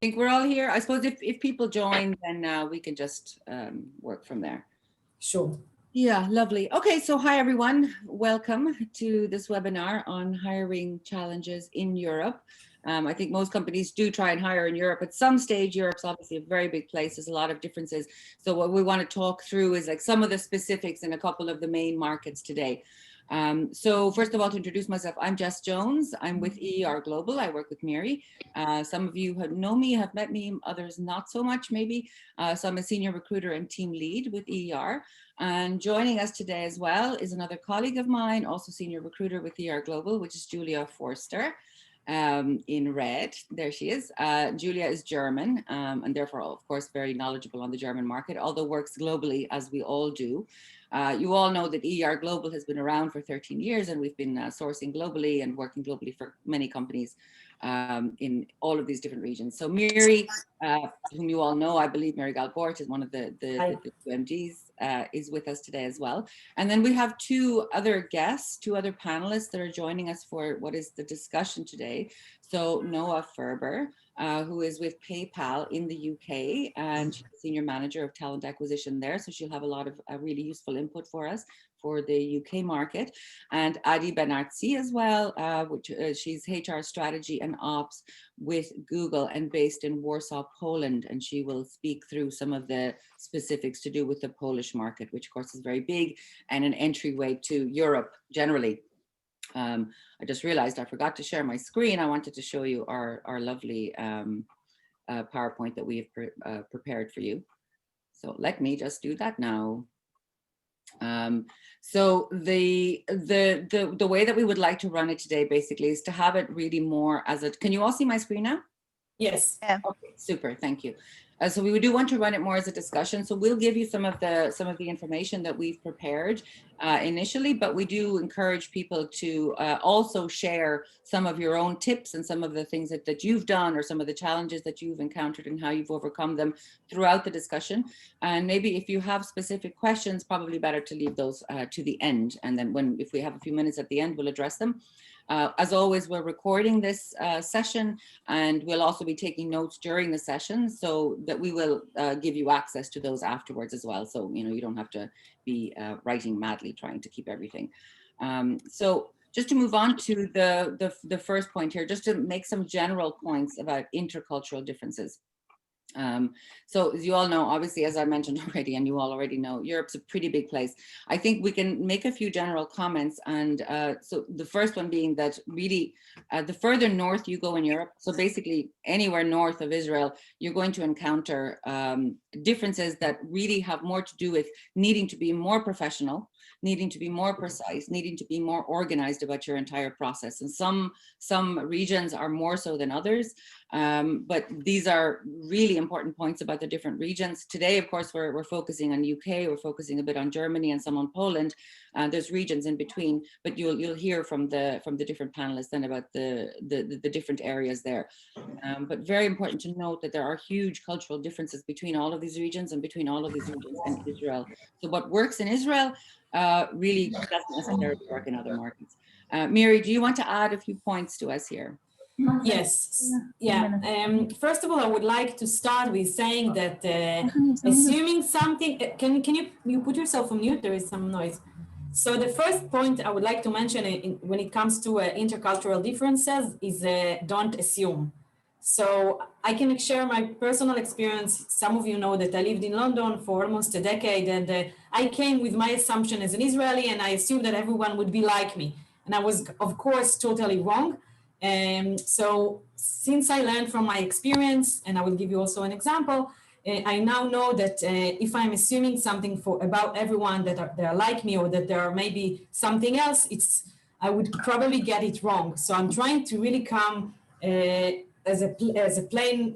think we're all here. I suppose if people join, then we can just work from there. Sure. Yeah, lovely. Okay, so hi everyone. Welcome to this webinar on hiring challenges in Europe. I think most companies do try and hire in Europe. At some stage, Europe's obviously a very big place. There's a lot of differences. So what we want to talk through is like some of the specifics in a couple of the main markets today. So first of all, to introduce myself, I'm Jess Jones. I'm with EER Global. I work with Mary. Some of you know me, have met me, others not so much maybe. So I'm a senior recruiter and team lead with EER. And joining us today as well is another colleague of mine, also senior recruiter with EER Global, which is Julia Forster. In red, there she is. Julia is German and therefore, of course, very knowledgeable on the German market, although works globally as we all do. You all know that EER Global has been around for 13 years and we've been sourcing globally and working globally for many companies in all of these different regions. So Mary, whom you all know, I believe Mary Galbort is one of the two MDs, is with us today as well. And then we have two other guests, two other panelists that are joining us for what is the discussion today. So Noah Ferber, who is with PayPal in the UK, and she's the senior manager of talent acquisition there. So she'll have a lot of really useful input for us for the UK market. And Adi Benartzi as well, which she's HR strategy and ops with Google and based in Warsaw, Poland. And she will speak through some of the specifics to do with the Polish market, which of course is very big and an entryway to Europe generally. I just realized I forgot to share my screen. I wanted to show you our lovely PowerPoint that we have prepared for you. So let me just do that now. So the way that we would like to run it today basically is to have it really more as a, can you all see my screen now? Yes. Yeah. Okay, super, thank you. So we do want to run it more as a discussion. So we'll give you some of the information that we've prepared initially, but we do encourage people to also share some of your own tips and some of the things that you've done or some of the challenges that you've encountered and how you've overcome them throughout the discussion. And maybe if you have specific questions, probably better to leave those to the end. And then if we have a few minutes at the end, we'll address them. As always, we're recording this session and we'll also be taking notes during the session so that we will give you access to those afterwards as well. So, you know, you don't have to be writing madly trying to keep everything. So just to move on to the first point here, just to make some general points about intercultural differences. So as you all know, obviously, as I mentioned already, and you all already know, Europe's a pretty big place. I think we can make a few general comments. And so the first one being that really the further north you go in Europe, so basically anywhere north of Israel, you're going to encounter differences that really have more to do with needing to be more professional, needing to be more precise, needing to be more organized about your entire process. And some regions are more so than others. But these are really important points about the different regions. Today, of course, we're focusing on UK, we're focusing a bit on Germany and some on Poland. There's regions in between, but you'll hear from the different panelists then about the different areas there. But very important to note that there are huge cultural differences between all of these regions and between all of these regions and Israel. So what works in Israel really doesn't necessarily work in other markets. Miri, do you want to add a few points to us here? Yes. Yeah. First of all, I would like to start with saying that assuming something, can you put yourself on mute? There is some noise. So the first point I would like to mention when it comes to intercultural differences is don't assume. So I can share my personal experience. Some of you know that I lived in London for almost a decade, and I came with my assumption as an Israeli, and I assumed that everyone would be like me. And I was, of course, totally wrong. So since I learned from my experience, and I will give you also an example, I now know that if I'm assuming something about everyone that they are like me or that there are maybe something else, I would probably get it wrong. So I'm trying to really come as a plain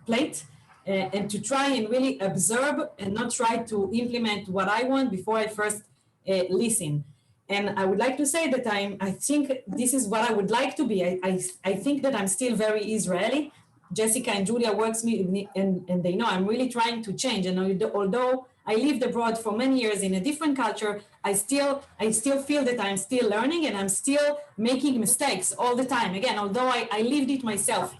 plate and to try and really observe and not try to implement what I want before I first listen. And I would like to say that I think this is what I would like to be. I think that I'm still very Israeli. Jessica and Julia works me and they know I'm really trying to change. And although I lived abroad for many years in a different culture, I still feel that I'm still learning and I'm still making mistakes all the time. Again, although I lived it myself.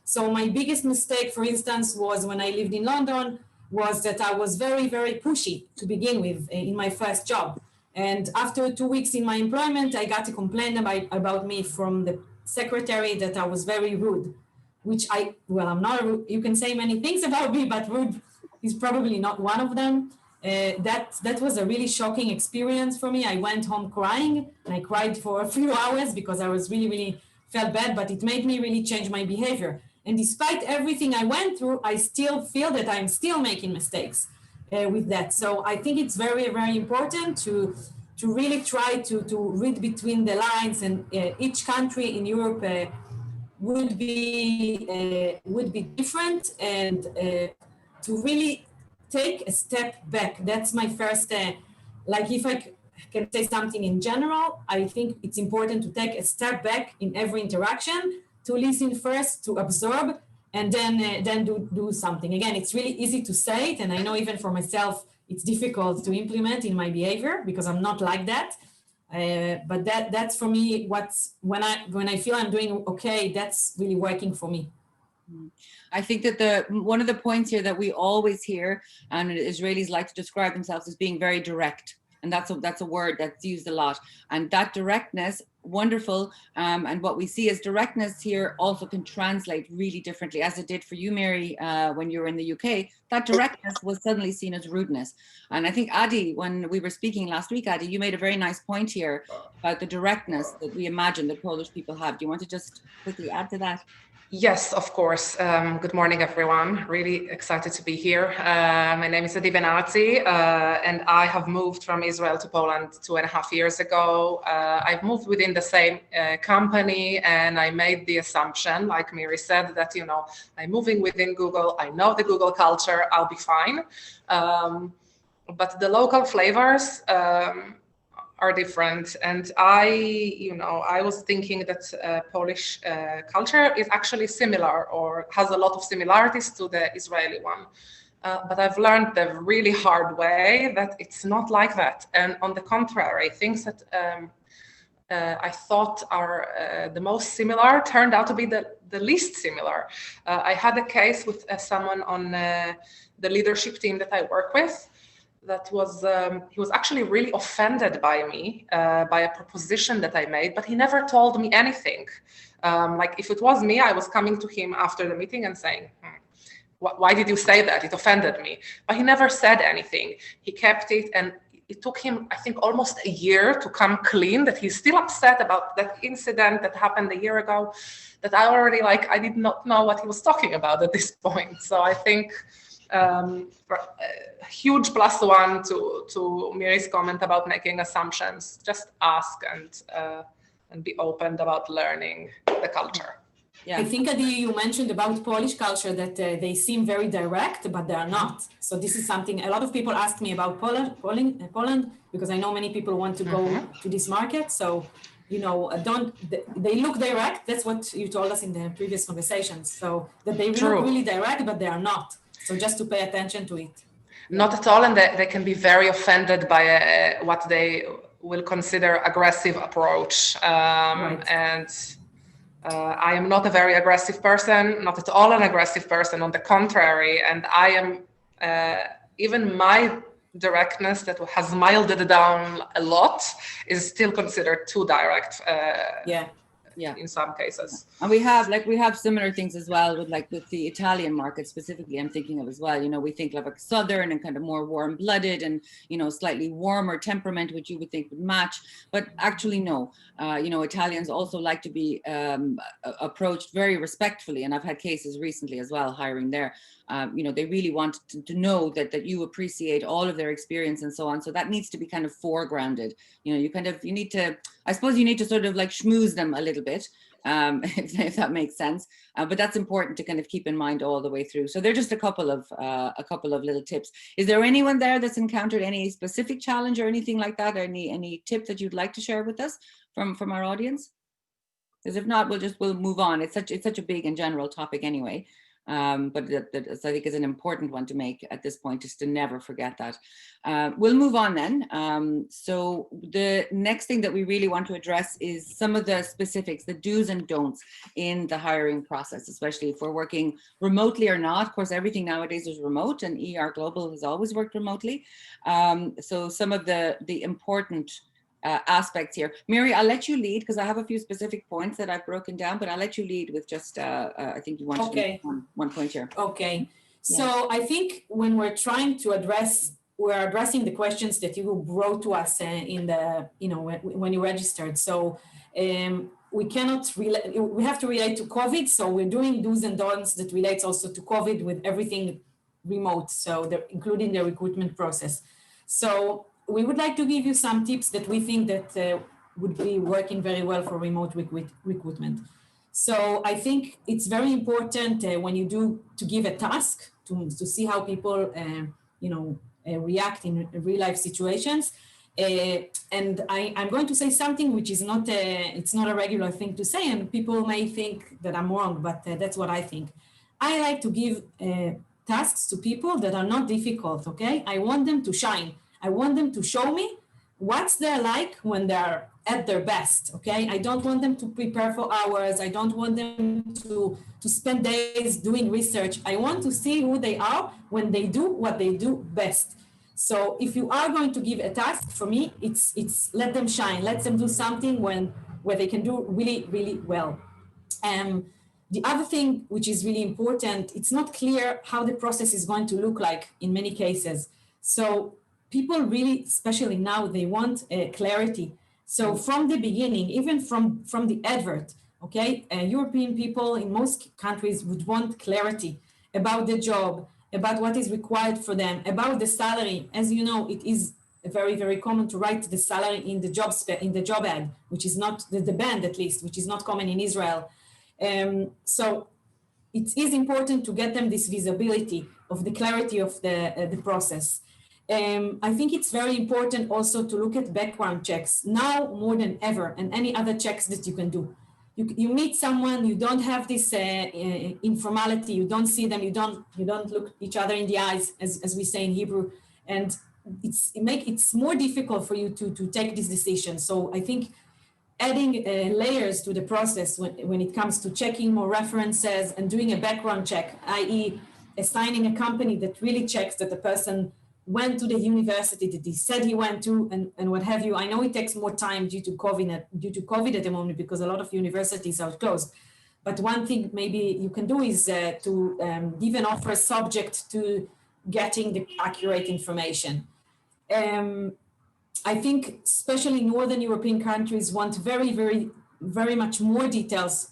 So my biggest mistake, for instance, was when I lived in London, was that I was very, very pushy to begin with in my first job. And after 2 weeks in my employment, I got a complaint about me from the secretary that I was very rude, which I'm not, you can say many things about me, but rude is probably not one of them. That was a really shocking experience for me. I went home crying, and I cried for a few hours because I was really felt bad, but it made me really change my behavior. And despite everything I went through, I still feel that I'm still making mistakes with that. So I think it's very, very important to really try to read between the lines, and each country in Europe would be different, and to really take a step back. That's my first, like if I can say something in general, I think it's important to take a step back in every interaction, to listen first, to absorb, and then do something. Again, it's really easy to say it, and I know even for myself, it's difficult to implement in my behavior because I'm not like that. But that's for me, when I feel I'm doing okay, that's really working for me. I think that one of the points here that we always hear, and Israelis like to describe themselves as being very direct, and that's a word that's used a lot. And that directness, wonderful. And what we see as directness here also can translate really differently, as it did for you, Mary, when you were in the UK. That directness was suddenly seen as rudeness. And I think, Adi, when we were speaking last week, Adi, you made a very nice point here about the directness that we imagine that Polish people have. Do you want to just quickly add to that? Yes, of course. Good morning, everyone. Really excited to be here. My name is Adi Benazzi, and I have moved from Israel to Poland 2.5 years ago. I've moved within the same company, and I made the assumption, like Miri said, that, I'm moving within Google. I know the Google culture. I'll be fine. But the local flavors are different, and I was thinking that Polish culture is actually similar, or has a lot of similarities to the Israeli one, but I've learned the really hard way that it's not like that. And on the contrary, things that I thought are the most similar turned out to be the least similar. I had a case with someone on the leadership team that I work with, that was, he was actually really offended by me, by a proposition that I made, but he never told me anything. Like if it was me, I was coming to him after the meeting and saying, why did you say that? It offended me. But he never said anything. He kept it, and it took him, I think, almost a year to come clean that he's still upset about that incident that happened a year ago, that I did not know what he was talking about at this point. So I think huge +1 to Miri's comment about making assumptions. Just ask and be open about learning the culture. Yeah. I think, Adi, you mentioned about Polish culture that they seem very direct, but they are not. So this is something a lot of people ask me about Poland, because I know many people want to go to this market. So, they look direct. That's what you told us in the previous conversations. So that they look really direct, but they are not. So just to pay attention to it. Not at all, and they can be very offended by what they will consider aggressive approach. Right. And I am not a very aggressive person, not at all an aggressive person, on the contrary. And I am, even my directness that has milded down a lot is still considered too direct. In some cases. And we have similar things as well with the Italian market specifically, I'm thinking of as well. We think of like Southern and kind of more warm-blooded and, slightly warmer temperament, which you would think would match, but actually no. Italians also like to be approached very respectfully, and I've had cases recently as well hiring there. They really want to know that you appreciate all of their experience and so on. So that needs to be kind of foregrounded. You need to, I suppose you need to sort of like schmooze them a little bit, if that makes sense. But that's important to kind of keep in mind all the way through. So they're just a couple of little tips. Is there anyone there that's encountered any specific challenge or anything like that? Or any tip that you'd like to share with us from our audience? Because if not, we'll move on. It's such a big and general topic anyway. But that I think is an important one to make at this point, is to never forget that. We'll move on then. So the next thing that we really want to address is some of the specifics, the do's and don'ts in the hiring process, especially if we're working remotely or not. Of course, everything nowadays is remote, and EER Global has always worked remotely. So some of the important aspects here. Miri, I'll let you lead because I have a few specific points that I've broken down, but I'll let you lead with just, I think you wanted to make one point here. Okay. So I think when we're trying to we're addressing the questions that you brought to us in the, when you registered. So we have to relate to COVID. So we're doing do's and don'ts that relates also to COVID with everything remote. So including the recruitment process. So we would like to give you some tips that we think that would be working very well for remote recruitment. So I think it's very important when you to give a task to see how people, react in real life situations. And I'm going to say something which is it's not a regular thing to say, and people may think that I'm wrong, but that's what I think. I like to give tasks to people that are not difficult, okay? I want them to shine. I want them to show me what's they're like when they're at their best, okay? I don't want them to prepare for hours. I don't want them to spend days doing research. I want to see who they are when they do what they do best. So if you are going to give a task, for me, it's let them shine. Let them do something where they can do really, really well. The other thing, which is really important, it's not clear how the process is going to look like in many cases. So people really, especially now, they want clarity. So from the beginning, even from the advert, okay, European people in most countries would want clarity about the job, about what is required for them, about the salary. As you know, it is very, very common to write the salary in the job ad, which is not the band at least, which is not common in Israel. So it is important to get them this visibility of the clarity of the process. I think it's very important also to look at background checks now more than ever, and any other checks that you can do. You meet someone, you don't have this informality, you don't see them, you don't look each other in the eyes, as we say in Hebrew, and it's more difficult for you to take this decision. So I think adding layers to the process when it comes to checking more references and doing a background check, i.e. assigning a company that really checks that the person went to the university that he said he went to, and what have you. I know it takes more time due to COVID at the moment because a lot of universities are closed. But one thing maybe you can do is to give an offer subject to getting the accurate information. I think especially Northern European countries want very, very, very much more details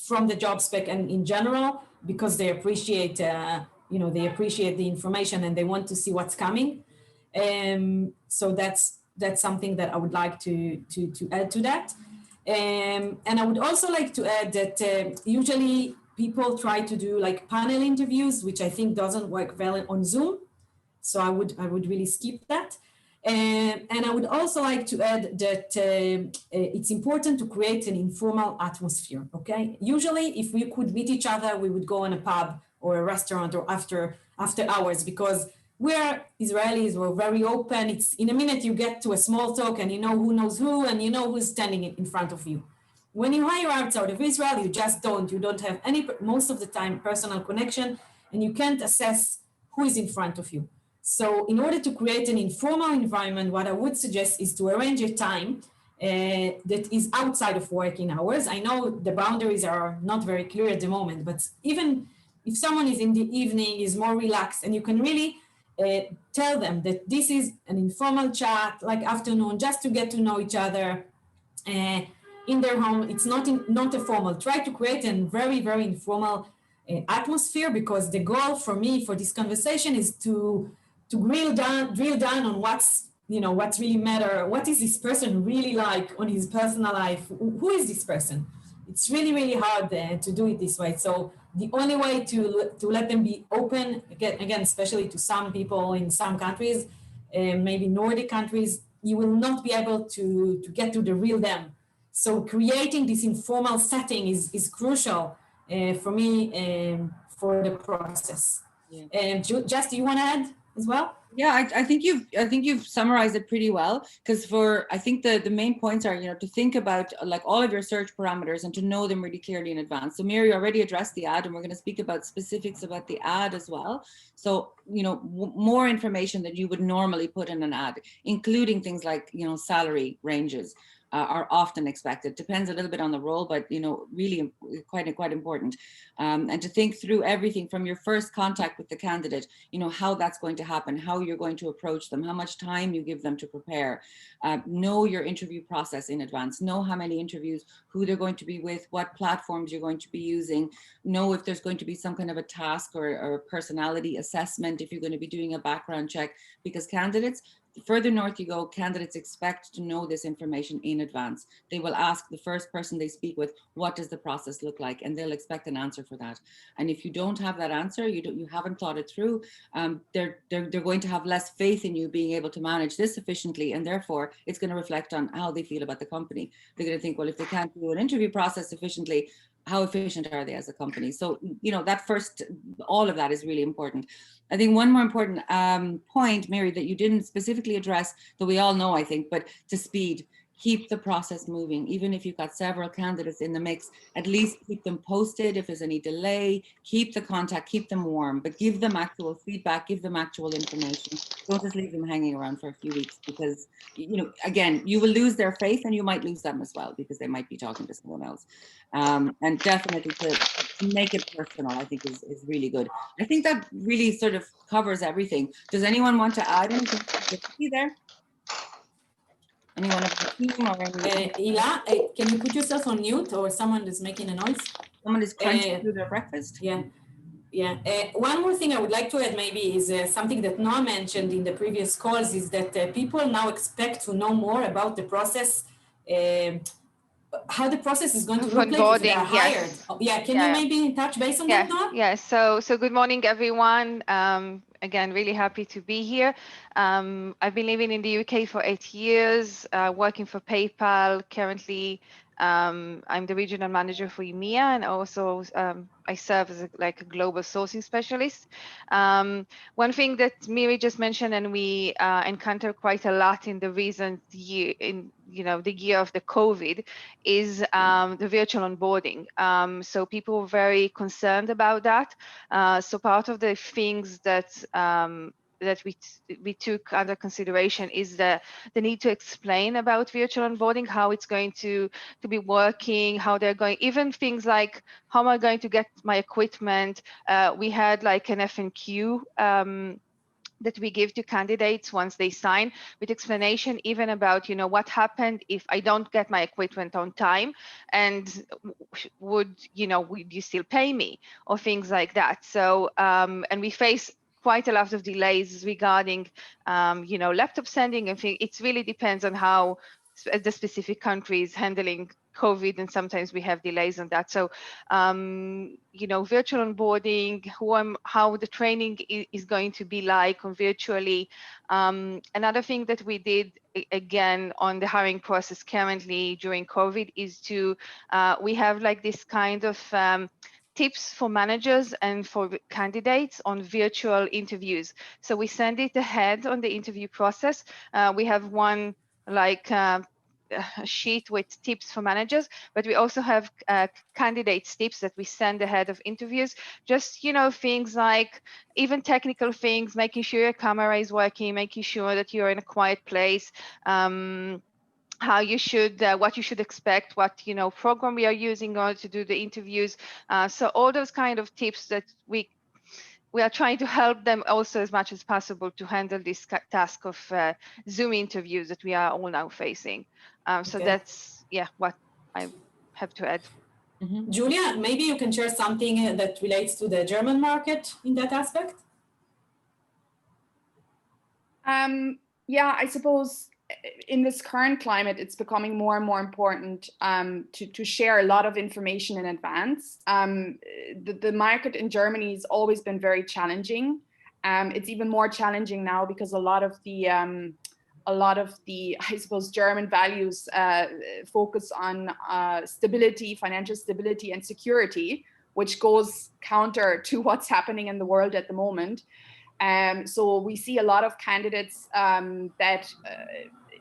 from the job spec and in general, because they appreciate the information and they want to see what's coming. So that's something that I would like to add to that. And I would also like to add that usually people try to do like panel interviews, which I think doesn't work well on Zoom. So I would really skip that. And I would also like to add that it's important to create an informal atmosphere, okay? Usually if we could meet each other, we would go in a pub or a restaurant or after hours, because we're Israelis, we're very open. It's in a minute you get to a small talk and you know who knows who and you know who's standing in front of you. When you hire outside of Israel, you don't have any, most of the time, personal connection, and you can't assess who is in front of you. So in order to create an informal environment, what I would suggest is to arrange a time that is outside of working hours. I know the boundaries are not very clear at the moment, but even if someone is in the evening, is more relaxed, and you can really tell them that this is an informal chat, like afternoon, just to get to know each other in their home. It's not a formal. Try to create a very, very informal atmosphere, because the goal for me for this conversation is to drill down on what's really matter. What is this person really like on his personal life? Who is this person? It's really, really hard to do it this way. So the only way to let them be open, again, especially to some people in some countries, maybe Nordic countries, you will not be able to get to the real them. So creating this informal setting is crucial for me for the process. Yeah. Jess, do you want to add as well? Yeah, I think you've summarized it pretty well, because I think the main points are, to think about like all of your search parameters and to know them really clearly in advance. So Mary already addressed the ad, and we're going to speak about specifics about the ad as well. So, more information that you would normally put in an ad, including things like, salary ranges, are often expected. Depends a little bit on the role, but really quite important. And to think through everything from your first contact with the candidate, how that's going to happen, how you're going to approach them, how much time you give them to prepare. Know your interview process in advance. Know how many interviews, who they're going to be with, what platforms you're going to be using. Know if there's going to be some kind of a task or a personality assessment if you're going to be doing a background check, because candidates, the further north you go, candidates expect to know this information in advance. They will ask the first person they speak with, what does the process look like? And they'll expect an answer for that. And if you don't have that answer, you haven't thought it through, they're going to have less faith in you being able to manage this efficiently. And therefore, it's going to reflect on how they feel about the company. They're going to think, well, if they can't do an interview process efficiently, how efficient are they as a company? So, that first, all of that is really important. I think one more important point, Mary, that you didn't specifically address, that we all know, I think, but to speed. Keep the process moving. Even if you've got several candidates in the mix, at least keep them posted if there's any delay. Keep the contact, keep them warm, but give them actual feedback, give them actual information. Don't just leave them hanging around for a few weeks, because, again, you will lose their faith and you might lose them as well, because they might be talking to someone else. And definitely to make it personal, I think is really good. I think that really sort of covers everything. Does anyone want to add anything there? Anyone of the team or any? Ila, can you put yourself on mute, or someone is making a noise? Someone is crunching through their breakfast? Yeah. One more thing I would like to add maybe is something that Noah mentioned in the previous calls, is that people now expect to know more about the process, how the process is going to look like if they are hired. Yes. Can you maybe touch base on that, Noah? Yes. So good morning, everyone. Again, really happy to be here. I've been living in the UK for 8 years, working for PayPal. Currently, I'm the regional manager for EMEA, and also I serve as a global sourcing specialist. One thing that Miri just mentioned, and we encounter quite a lot in the recent year, the year of the COVID, is the virtual onboarding. So people were very concerned about that. So part of the things that we took under consideration is the need to explain about virtual onboarding, how it's going to be working, how they're going, even things like how am I going to get my equipment. We had like an FNQ that we give to candidates once they sign, with explanation even about, what happened if I don't get my equipment on time, and would you still pay me, or things like that. So, and we face quite a lot of delays regarding, laptop sending, and it really depends on how the specific country is handling COVID, and sometimes we have delays on that. So, virtual onboarding, how the training is going to be like on virtually. Another thing that we did, again, on the hiring process currently during COVID is we have like this kind of tips for managers and for candidates on virtual interviews. So we send it ahead on the interview process. We have one a sheet with tips for managers, but we also have candidates tips that we send ahead of interviews. Just, things like even technical things, making sure your camera is working, making sure that you're in a quiet place, how you should, what you should expect, what, program we are using in order to do the interviews. So all those kind of tips that we are trying to help them also as much as possible to handle this task of Zoom interviews that we are all now facing. So that's, what I have to add. Mm-hmm. Julia, maybe you can share something that relates to the German market in that aspect? I suppose in this current climate, it's becoming more and more important to share a lot of information in advance. The market in Germany has always been very challenging. It's even more challenging now because a lot of the, I suppose, German values focus on stability, financial stability, and security, which goes counter to what's happening in the world at the moment. So we see a lot of candidates that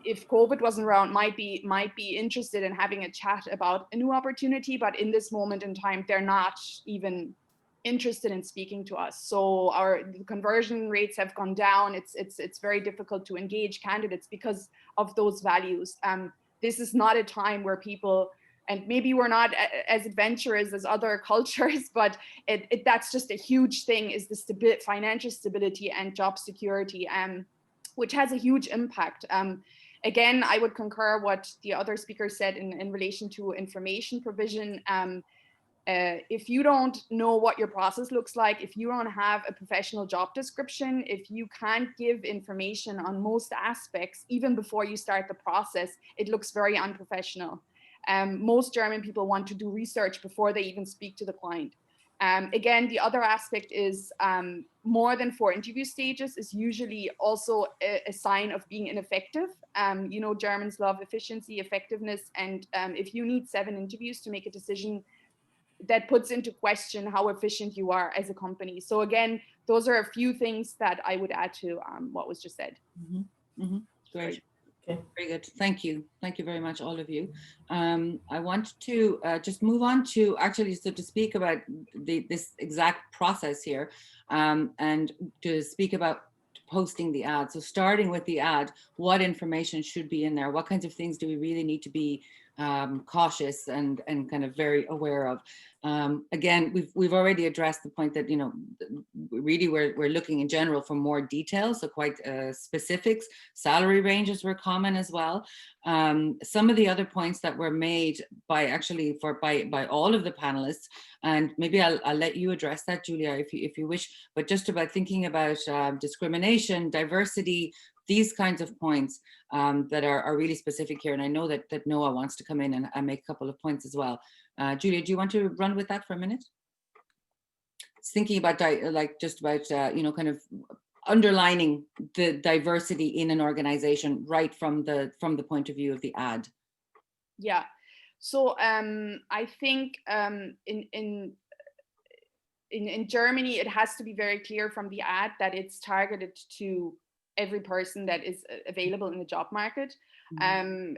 if COVID wasn't around, might be interested in having a chat about a new opportunity, but in this moment in time, they're not even interested in speaking to us. So our conversion rates have gone down. It's very difficult to engage candidates because of those values. This is not a time where people, and maybe we're not as adventurous as other cultures, but that's just a huge thing, is the financial stability and job security, which has a huge impact. Again, I would concur what the other speaker said in relation to information provision. If you don't know what your process looks like, if you don't have a professional job description, if you can't give information on most aspects, even before you start the process, it looks very unprofessional. Most German people want to do research before they even speak to the client. Again, the other aspect is more than 4 interview stages is usually also a sign of being ineffective. You know, Germans love efficiency, effectiveness, and if you need 7 interviews to make a decision, that puts into question how efficient you are as a company. So again, those are a few things that I would add to what was just said. Mm-hmm. Mm-hmm. Great. Okay. Very good. Thank you. Thank you very much, all of you. I want to just move on to actually, so to speak about this exact process here, and to speak about posting the ad. So starting with the ad, what information should be in there? What kinds of things do we really need to be cautious and kind of very aware of? Again, we've already addressed the point that, you know, really we're looking in general for more details, so quite specifics. Salary ranges were common as well. Some of the other points that were made by all of the panelists, and maybe I'll let you address that, Julia, if you wish, but just about thinking about discrimination, diversity, these kinds of points that are really specific here. And I know that Noah wants to come in and make a couple of points as well. Julia, do you want to run with that for a minute? It's thinking about you know, kind of underlining the diversity in an organization right from the point of view of the ad. Yeah. So I think in Germany, it has to be very clear from the ad that it's targeted to every person that is available in the job market,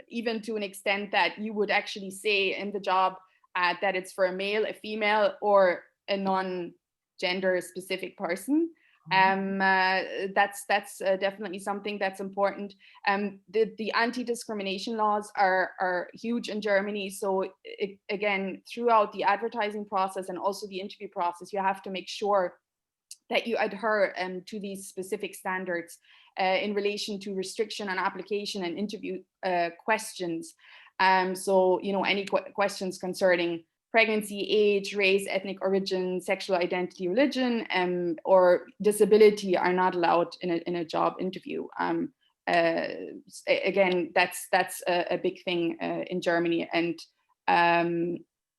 even to an extent that you would actually say in the job ad that it's for a male, a female, or a non-gender specific person. That's definitely something that's important. The anti-discrimination laws are huge in Germany. So again, throughout the advertising process and also the interview process, you have to make sure that you adhere to these specific standards in relation to restriction on application and interview questions. So, you know, any questions concerning pregnancy, age, race, ethnic origin, sexual identity, religion, or disability are not allowed in a job interview. Again, that's a big thing in Germany. And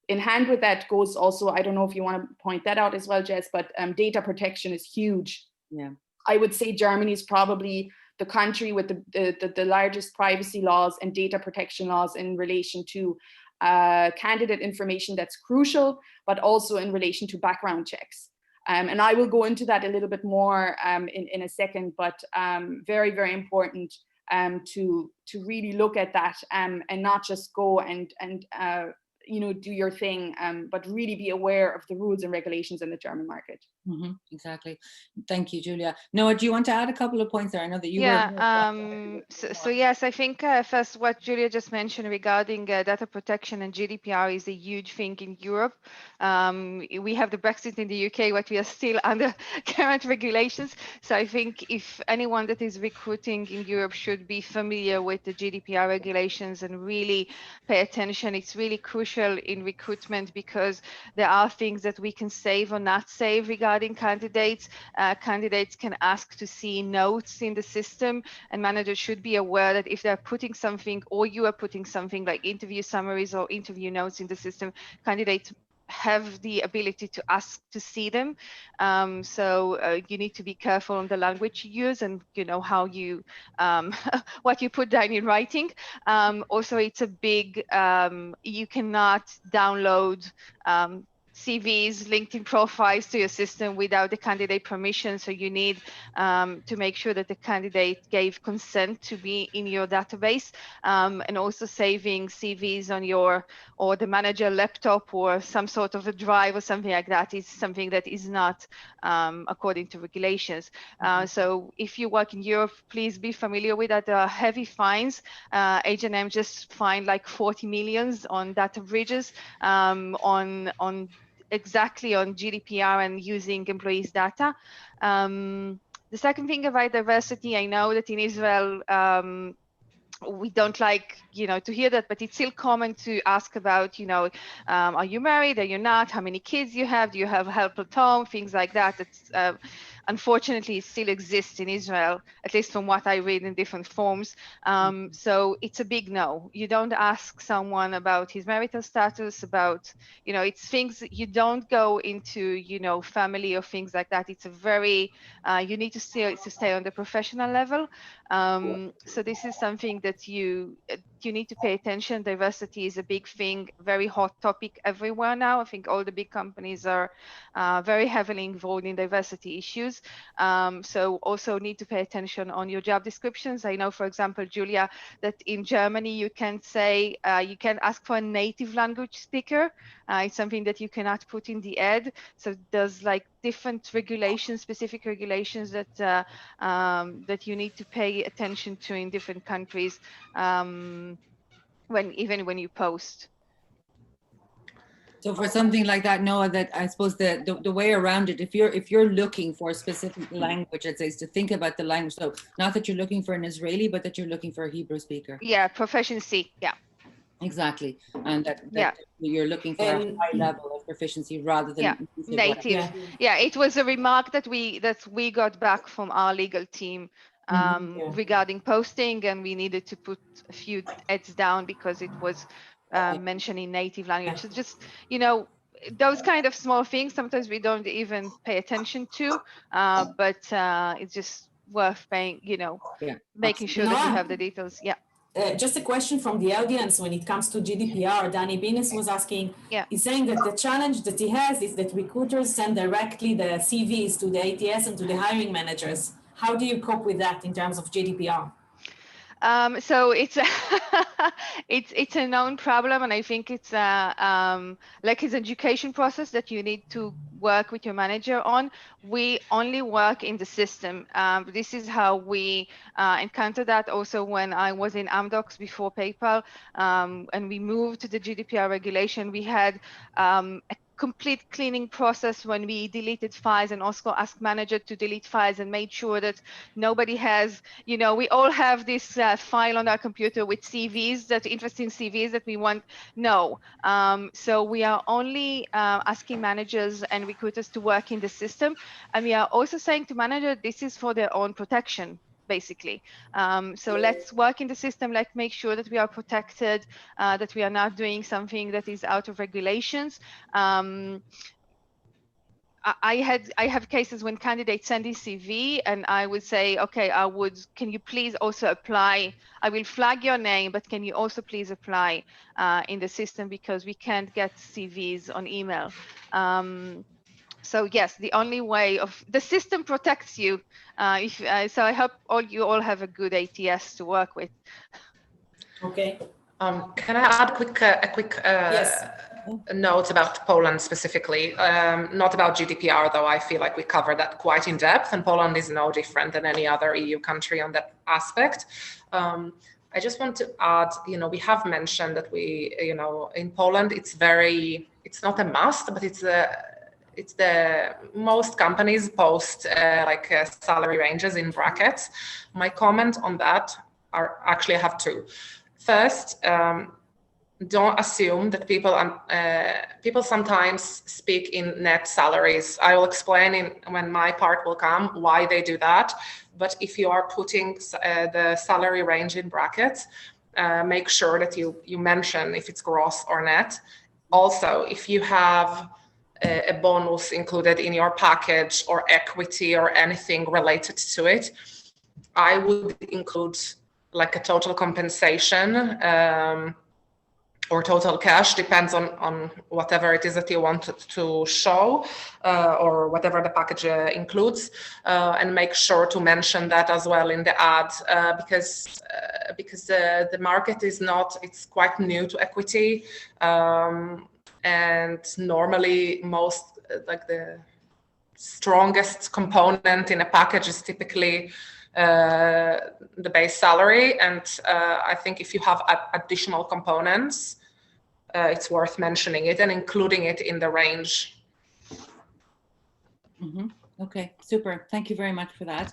in hand with that goes also, I don't know if you want to point that out as well, Jess, but data protection is huge. Yeah, I would say Germany is probably the country with the largest privacy laws and data protection laws in relation to candidate information that's crucial, but also in relation to background checks. And I will go into that a little bit more in a second, but very, very important to really look at that and not just go and you know, do your thing, but really be aware of the rules and regulations in the German market. Mm-hmm, exactly. Thank you, Julia. Noah, do you want to add a couple of points there? I know that you were. So yes, I think first what Julia just mentioned regarding data protection and GDPR is a huge thing in Europe. We have the Brexit in the UK, but we are still under current regulations. So I think if anyone that is recruiting in Europe should be familiar with the GDPR regulations and really pay attention. It's really crucial in recruitment because there are things that we can save or not save regarding candidates. Candidates can ask to see notes in the system, and managers should be aware that if they're putting something or you are putting something like interview summaries or interview notes in the system, candidates have the ability to ask to see them. So you need to be careful on the language you use and you know how you what you put down in writing. Also, it's a big you cannot download CVs, LinkedIn profiles to your system without the candidate permission. So you need to make sure that the candidate gave consent to be in your database, and also saving CVs on your or the manager laptop or some sort of a drive or something like that is something that is not according to regulations. So if you work in Europe, please be familiar with that. There are heavy fines. H&M just fined like 40 millions on data breaches, on exactly on GDPR and using employees' data. The second thing about diversity, I know that in Israel, we don't like, to hear that, but it's still common to ask about, are you married? Are you not? How many kids you have? Do you have help at home? Things like that. It's unfortunately it still exists in Israel, at least from what I read in different forms. So it's a big no. You don't ask someone about his marital status, about, it's things that you don't go into, family or things like that. It's a very, you need to stay on the professional level. So this is something that you need to pay attention. Diversity is a big thing, very hot topic everywhere now. I think all the big companies are very heavily involved in diversity issues. So also need to pay attention on your job descriptions. I know, for example, Julia, that in Germany you can say, you can ask for a native language speaker. It's something that you cannot put in the ad. So there's like different regulations, specific regulations that that you need to pay attention to in different countries, even when you post. So for something like that, Noah, that I suppose the way around it, if you're looking for a specific language, I'd say, is to think about the language. So not that you're looking for an Israeli, but that you're looking for a Hebrew speaker. Yeah, proficiency. Yeah. Exactly, and that you're looking for a high level of proficiency rather than native. Yeah, it was a remark that we got back from our legal team regarding posting, and we needed to put a few ads down because it was mentioning native language. So just, those kind of small things sometimes we don't even pay attention to, but it's just worth paying, making sure that you have the details. Yeah. Just a question from the audience when it comes to GDPR. Danny Benes was asking, he's saying that the challenge that he has is that recruiters send directly the CVs to the ATS and to the hiring managers. How do you cope with that in terms of GDPR? So it's it's a known problem, and I think it's like his education process that you need to work with your manager on. We only work in the system. This is how we encountered that also when I was in Amdocs before PayPal, and we moved to the GDPR regulation. We had a complete cleaning process when we deleted files, and also asked manager to delete files and made sure that nobody has, we all have this file on our computer with CVs, that interesting CVs that we want. No. So we are only asking managers and recruiters to work in the system. And we are also saying to manager, this is for their own protection, basically. So let's work in the system. Let's make sure that we are protected, that we are not doing something that is out of regulations. I have cases when candidates send a CV and I would say, okay, can you please also apply? I will flag your name, but can you also please apply in the system, because we can't get CVs on email. So yes, the only way of the system protects you. So I hope you all have a good ATS to work with. Okay. Can I add a quick yes. note about Poland specifically? Not about GDPR, though. I feel like we covered that quite in depth, and Poland is no different than any other EU country on that aspect. I just want to add, we have mentioned that we, in Poland, it's not a must, but it's the most companies post salary ranges in brackets. My comment on that I have two. First, don't assume that people sometimes speak in net salaries. I will explain when my part will come why they do that. But if you are putting the salary range in brackets, make sure that you mention if it's gross or net. Also, if you have a bonus included in your package or equity or anything related to it, I would include like a total compensation or total cash, depends on whatever it is that you want to show, or whatever the package includes, and make sure to mention that as well in the ad, because the market is it's quite new to equity, and normally most like the strongest component in a package is typically the base salary, and I think if you have additional components, it's worth mentioning it and including it in the range. Mm-hmm. Okay, super. Thank you very much for that.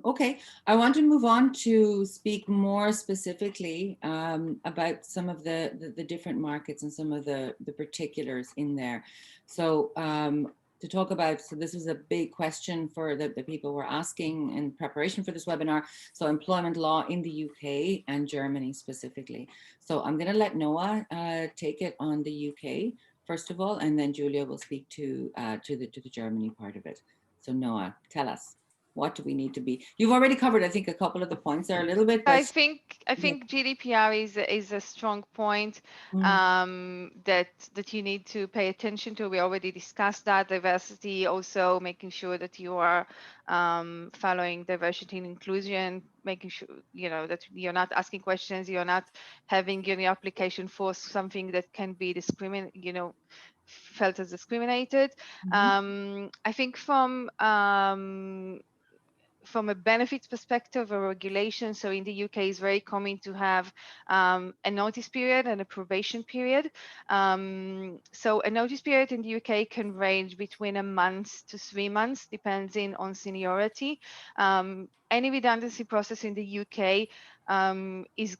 Okay, I want to move on to speak more specifically about some of the different markets and some of the particulars in there. So to talk about, so this is a big question for the people who are asking in preparation for this webinar. So employment law in the UK and Germany specifically. So I'm going to let Noah take it on the UK first of all, and then Julia will speak to the Germany part of it. So Noah, tell us, what do we need to be? You've already covered, I think, a couple of the points there a little bit. But I think GDPR is a strong point that you need to pay attention to. We already discussed that. Diversity, also making sure that you are following diversity and inclusion, making sure that you're not asking questions, you're not having your application for something that can be felt as discriminated. I think from a benefits perspective or regulation, so in the UK it's very common to have a notice period and a probation period. So a notice period in the UK can range between a month to 3 months, depending on seniority. Any redundancy process in the UK is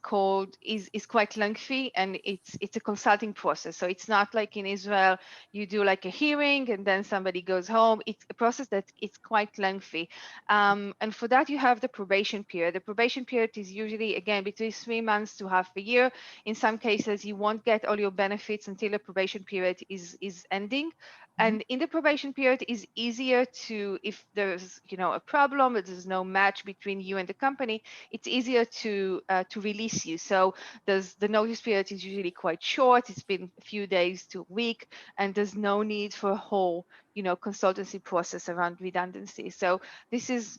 quite lengthy, and it's a consulting process. So it's not like in Israel you do like a hearing and then somebody goes home. It's a process that it's quite lengthy, and for that you have the probation period. The probation period is usually again between 3 months to half a year. In some cases you won't get all your benefits until the probation period is ending. And in the probation period is easier to, if there's a problem, if there's no match between you and the company, it's easier to release you. So the notice period is usually quite short. It's been a few days to a week, and there's no need for a whole consultancy process around redundancy. So this is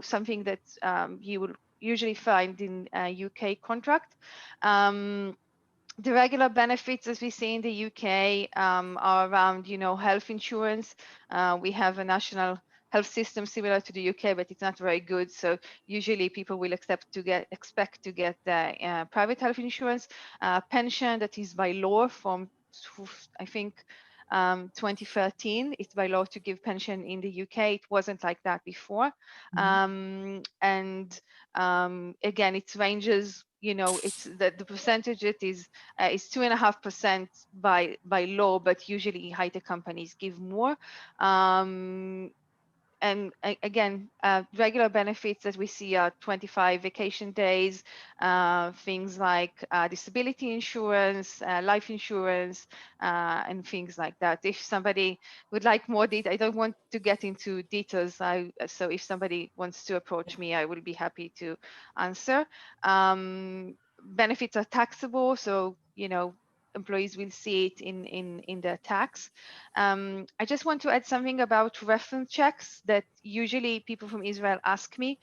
something that you will usually find in a UK contract. The regular benefits, as we see in the UK, are around, health insurance. We have a national health system similar to the UK, but it's not very good. So usually people will expect to get private health insurance, pension that is by law from, I think, 2013. It's by law to give pension in the UK. It wasn't like that before. And again, it ranges. It's the percentage is 2.5% by law, but usually high-tech companies give more. And again, regular benefits that we see are 25 vacation days, things like disability insurance, life insurance, and things like that. If somebody would like more detail, I don't want to get into details. So if somebody wants to approach me, I will be happy to answer. Benefits are taxable, so employees will see it in their tax. I just want to add something about reference checks that usually people from Israel ask me,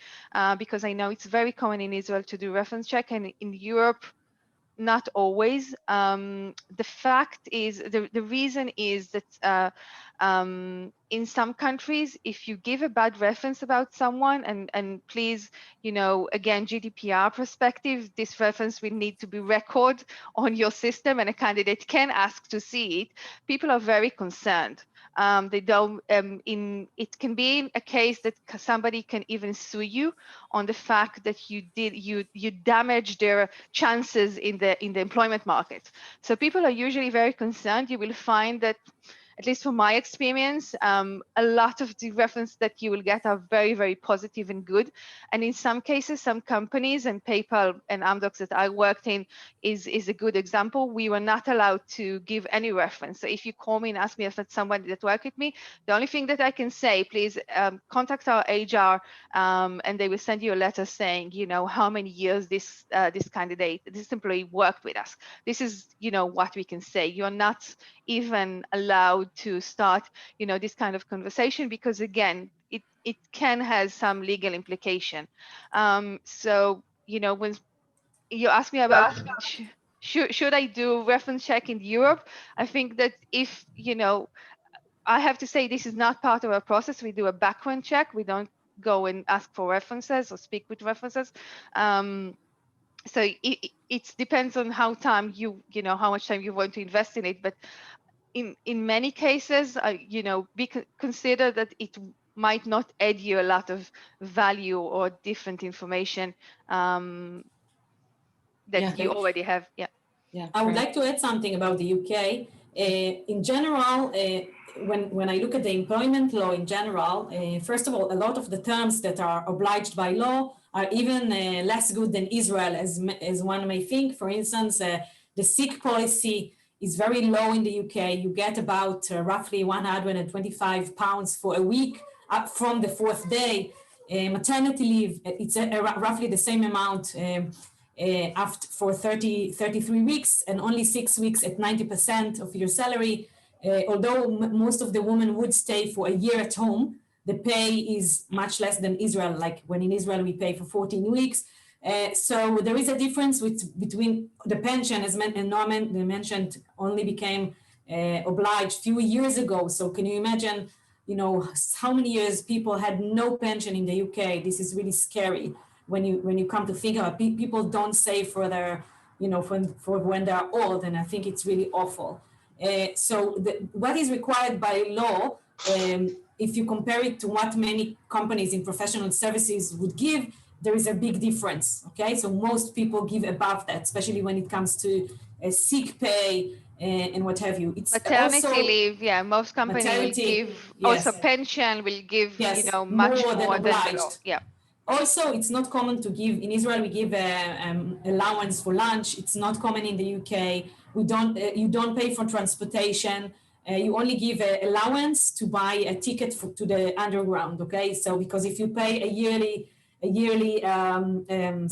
because I know it's very common in Israel to do reference check, and in Europe, not always. The fact is, the reason is that in some countries, if you give a bad reference about someone, and please, again, GDPR perspective, this reference will need to be recorded on your system, and a candidate can ask to see it. People are very concerned. They don't. It can be a case that somebody can even sue you on the fact that you damage their chances in the employment market. So people are usually very concerned. You will find that at least from my experience, a lot of the references that you will get are very, very positive and good. And in some cases, some companies, and PayPal and Amdocs that I worked in is a good example. We were not allowed to give any reference. So if you call me and ask me if it's somebody that worked with me, the only thing that I can say, please contact our HR, and they will send you a letter saying, how many years this candidate, this employee worked with us. This is, what we can say. You're not even allowed to start, this kind of conversation, because again, it can have some legal implication. So, when you ask me about should I do reference check in Europe, I think that if, I have to say this is not part of our process. We do a background check. We don't go and ask for references or speak with references. So it depends on how how much time you want to invest in it. But in many cases, consider that it might not add you a lot of value or different information that you already have. I would like to add something about the UK. In general, when I look at the employment law in general, first of all, a lot of the terms that are obliged by law are even less good than Israel, as one may think. For instance, the sick policy is very low in the UK. You get about roughly £125 for a week up from the fourth day. Maternity leave, it's roughly the same amount after for 33 weeks, and only 6 weeks at 90% of your salary. Although most of the women would stay for a year at home, the pay is much less than Israel, like when in Israel we pay for 14 weeks. So there is a difference between the pension, as Norman mentioned, only became obliged a few years ago. So can you imagine, how many years people had no pension in the UK? This is really scary when you come to think about it. People don't save for their, for when they're old, and I think it's really awful. So what is required by law, if you compare it to what many companies in professional services would give, there is a big difference, okay? So most people give above that, especially when it comes to sick pay and what have you. It's maternity also, leave, most companies will give, also pension will give, much more than the law. Yeah. Also, it's not common to give, in Israel we give allowance for lunch. It's not common in the UK. You don't pay for transportation. You only give an allowance to buy a ticket to the underground, okay? So because if you pay a yearly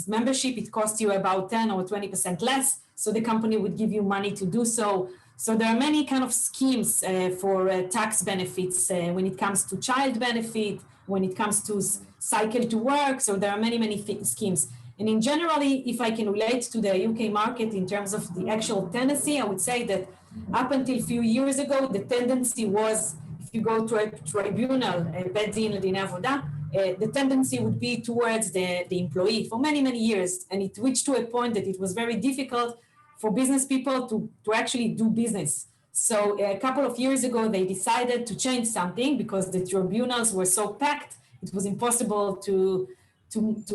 membership, it costs you about 10 or 20% less. So the company would give you money to do so. So there are many kind of schemes for tax benefits when it comes to child benefit, when it comes to cycle to work. So there are many schemes. And in generally, if I can relate to the UK market in terms of the actual tendency, I would say that up until a few years ago, the tendency was, if you go to a tribunal, Bet Din Ledinei Avoda, the tendency would be towards the employee for many years. And it reached to a point that it was very difficult for business people to actually do business. So a couple of years ago, they decided to change something because the tribunals were so packed, it was impossible to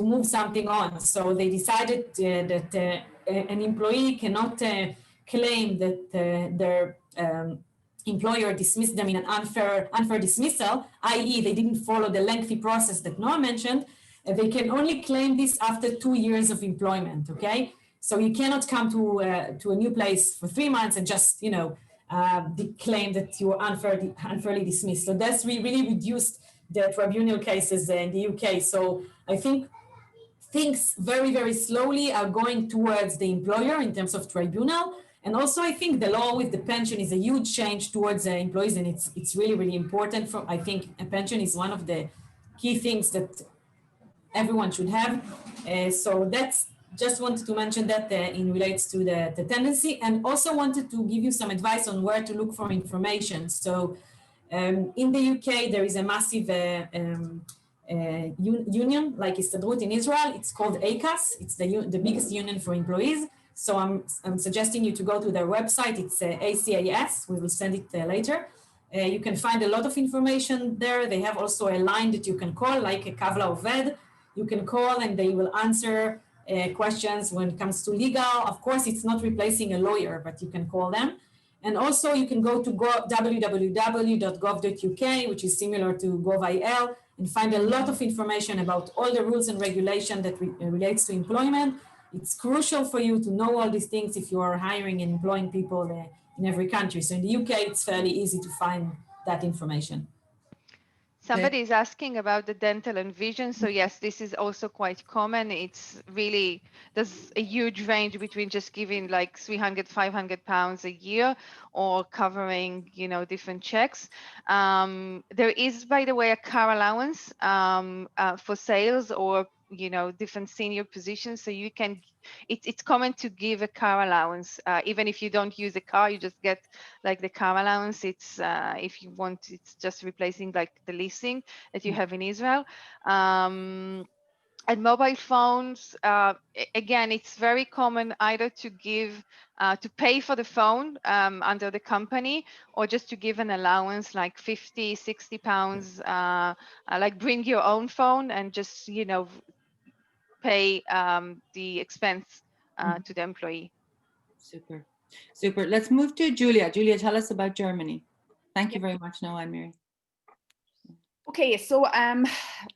move something on. So they decided that an employee cannot claim that their employer dismissed them in an unfair dismissal, i.e. they didn't follow the lengthy process that Noah mentioned. They can only claim this after 2 years of employment, okay? So you cannot come to a new place for 3 months and just, claim that you were unfairly dismissed. So that's really reduced the tribunal cases in the UK. So I think things very slowly are going towards the employer in terms of tribunal. And also I think the law with the pension is a huge change towards the employees, and it's really important. I think a pension is one of the key things that everyone should have. So that's, just wanted to mention that in relates to the tendency, and also wanted to give you some advice on where to look for information. So in the UK, there is a massive union like Histadrut in Israel. It's called ACAS. It's the biggest union for employees. So I'm suggesting you to go to their website. It's ACAS. We will send it later. You can find a lot of information there. They have also a line that you can call, like a Kavla Oved. You can call and they will answer questions when it comes to legal. Of course, it's not replacing a lawyer, but you can call them. And also you can go to www.gov.uk, which is similar to gov.il, and find a lot of information about all the rules and regulation that relates to employment. It's crucial for you to know all these things if you are hiring and employing people in every country. So in the UK, it's fairly easy to find that information. Somebody is asking about the dental and vision. So yes, this is also quite common. It's really, there's a huge range between just giving like 300, 500 pounds a year or covering, you know, different checks. There is, by the way, a car allowance for sales or, you know, different senior positions. So you can, it's common to give a car allowance. Even if you don't use a car, you just get like the car allowance. It's, if you want, it's just replacing like the leasing that you have in Israel. And mobile phones, again, it's very common either to give, to pay for the phone under the company, or just to give an allowance like 50, 60 pounds, like bring your own phone and just, you know, pay the expense to the employee. Super, super. Let's move to Julia. Julia, tell us about Germany. Thank you very much, Noah and Mary. Okay, so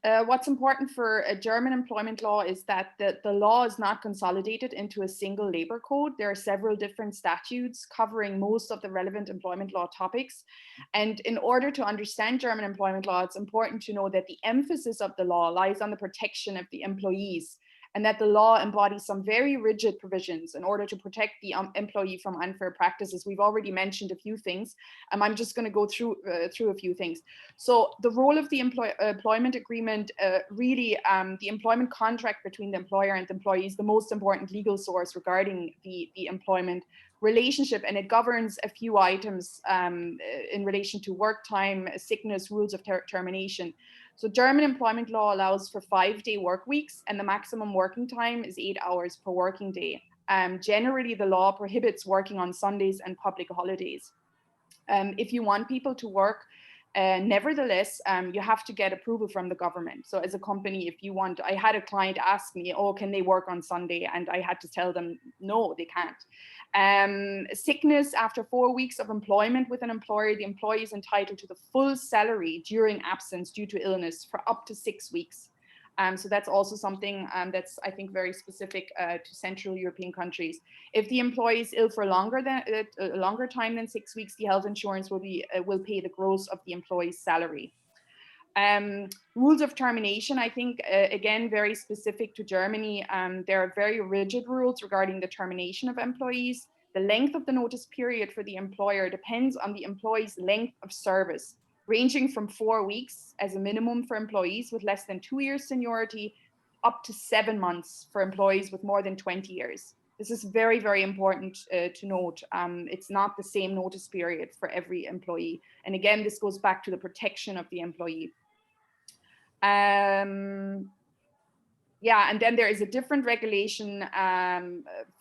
what's important for a German employment law is that the law is not consolidated into a single labor code. There are several different statutes covering most of the relevant employment law topics. And in order to understand German employment law, it's important to know that the emphasis of the law lies on the protection of the employees, and that the law embodies some very rigid provisions in order to protect the employee from unfair practices. We've already mentioned a few things. I'm just going to go through a few things. So the role of the employment agreement, really the employment contract between the employer and the employee is the most important legal source regarding the employment relationship, and it governs a few items in relation to work time, sickness, rules of termination. So German employment law allows for 5-day work weeks, and the maximum working time is 8 hours per working day. Generally, the law prohibits working on Sundays and public holidays. If you want people to work, nevertheless, you have to get approval from the government. So as a company, if you want, I had a client ask me, oh, can they work on Sunday? And I had to tell them, no, they can't. Sickness after 4 weeks of employment with an employer, the employee is entitled to the full salary during absence due to illness for up to 6 weeks. So that's also something that's, I think, very specific to Central European countries. If the employee is ill for a longer time than 6 weeks, the health insurance will pay the gross of the employee's salary. Rules of termination, I think, again, very specific to Germany. There are very rigid rules regarding the termination of employees. The length of the notice period for the employer depends on the employee's length of service, ranging from 4 weeks as a minimum for employees with less than 2 years seniority, up to 7 months for employees with more than 20 years. This is very, very important to note. It's not the same notice period for every employee. And again, this goes back to the protection of the employee. Yeah, and then there is a different regulation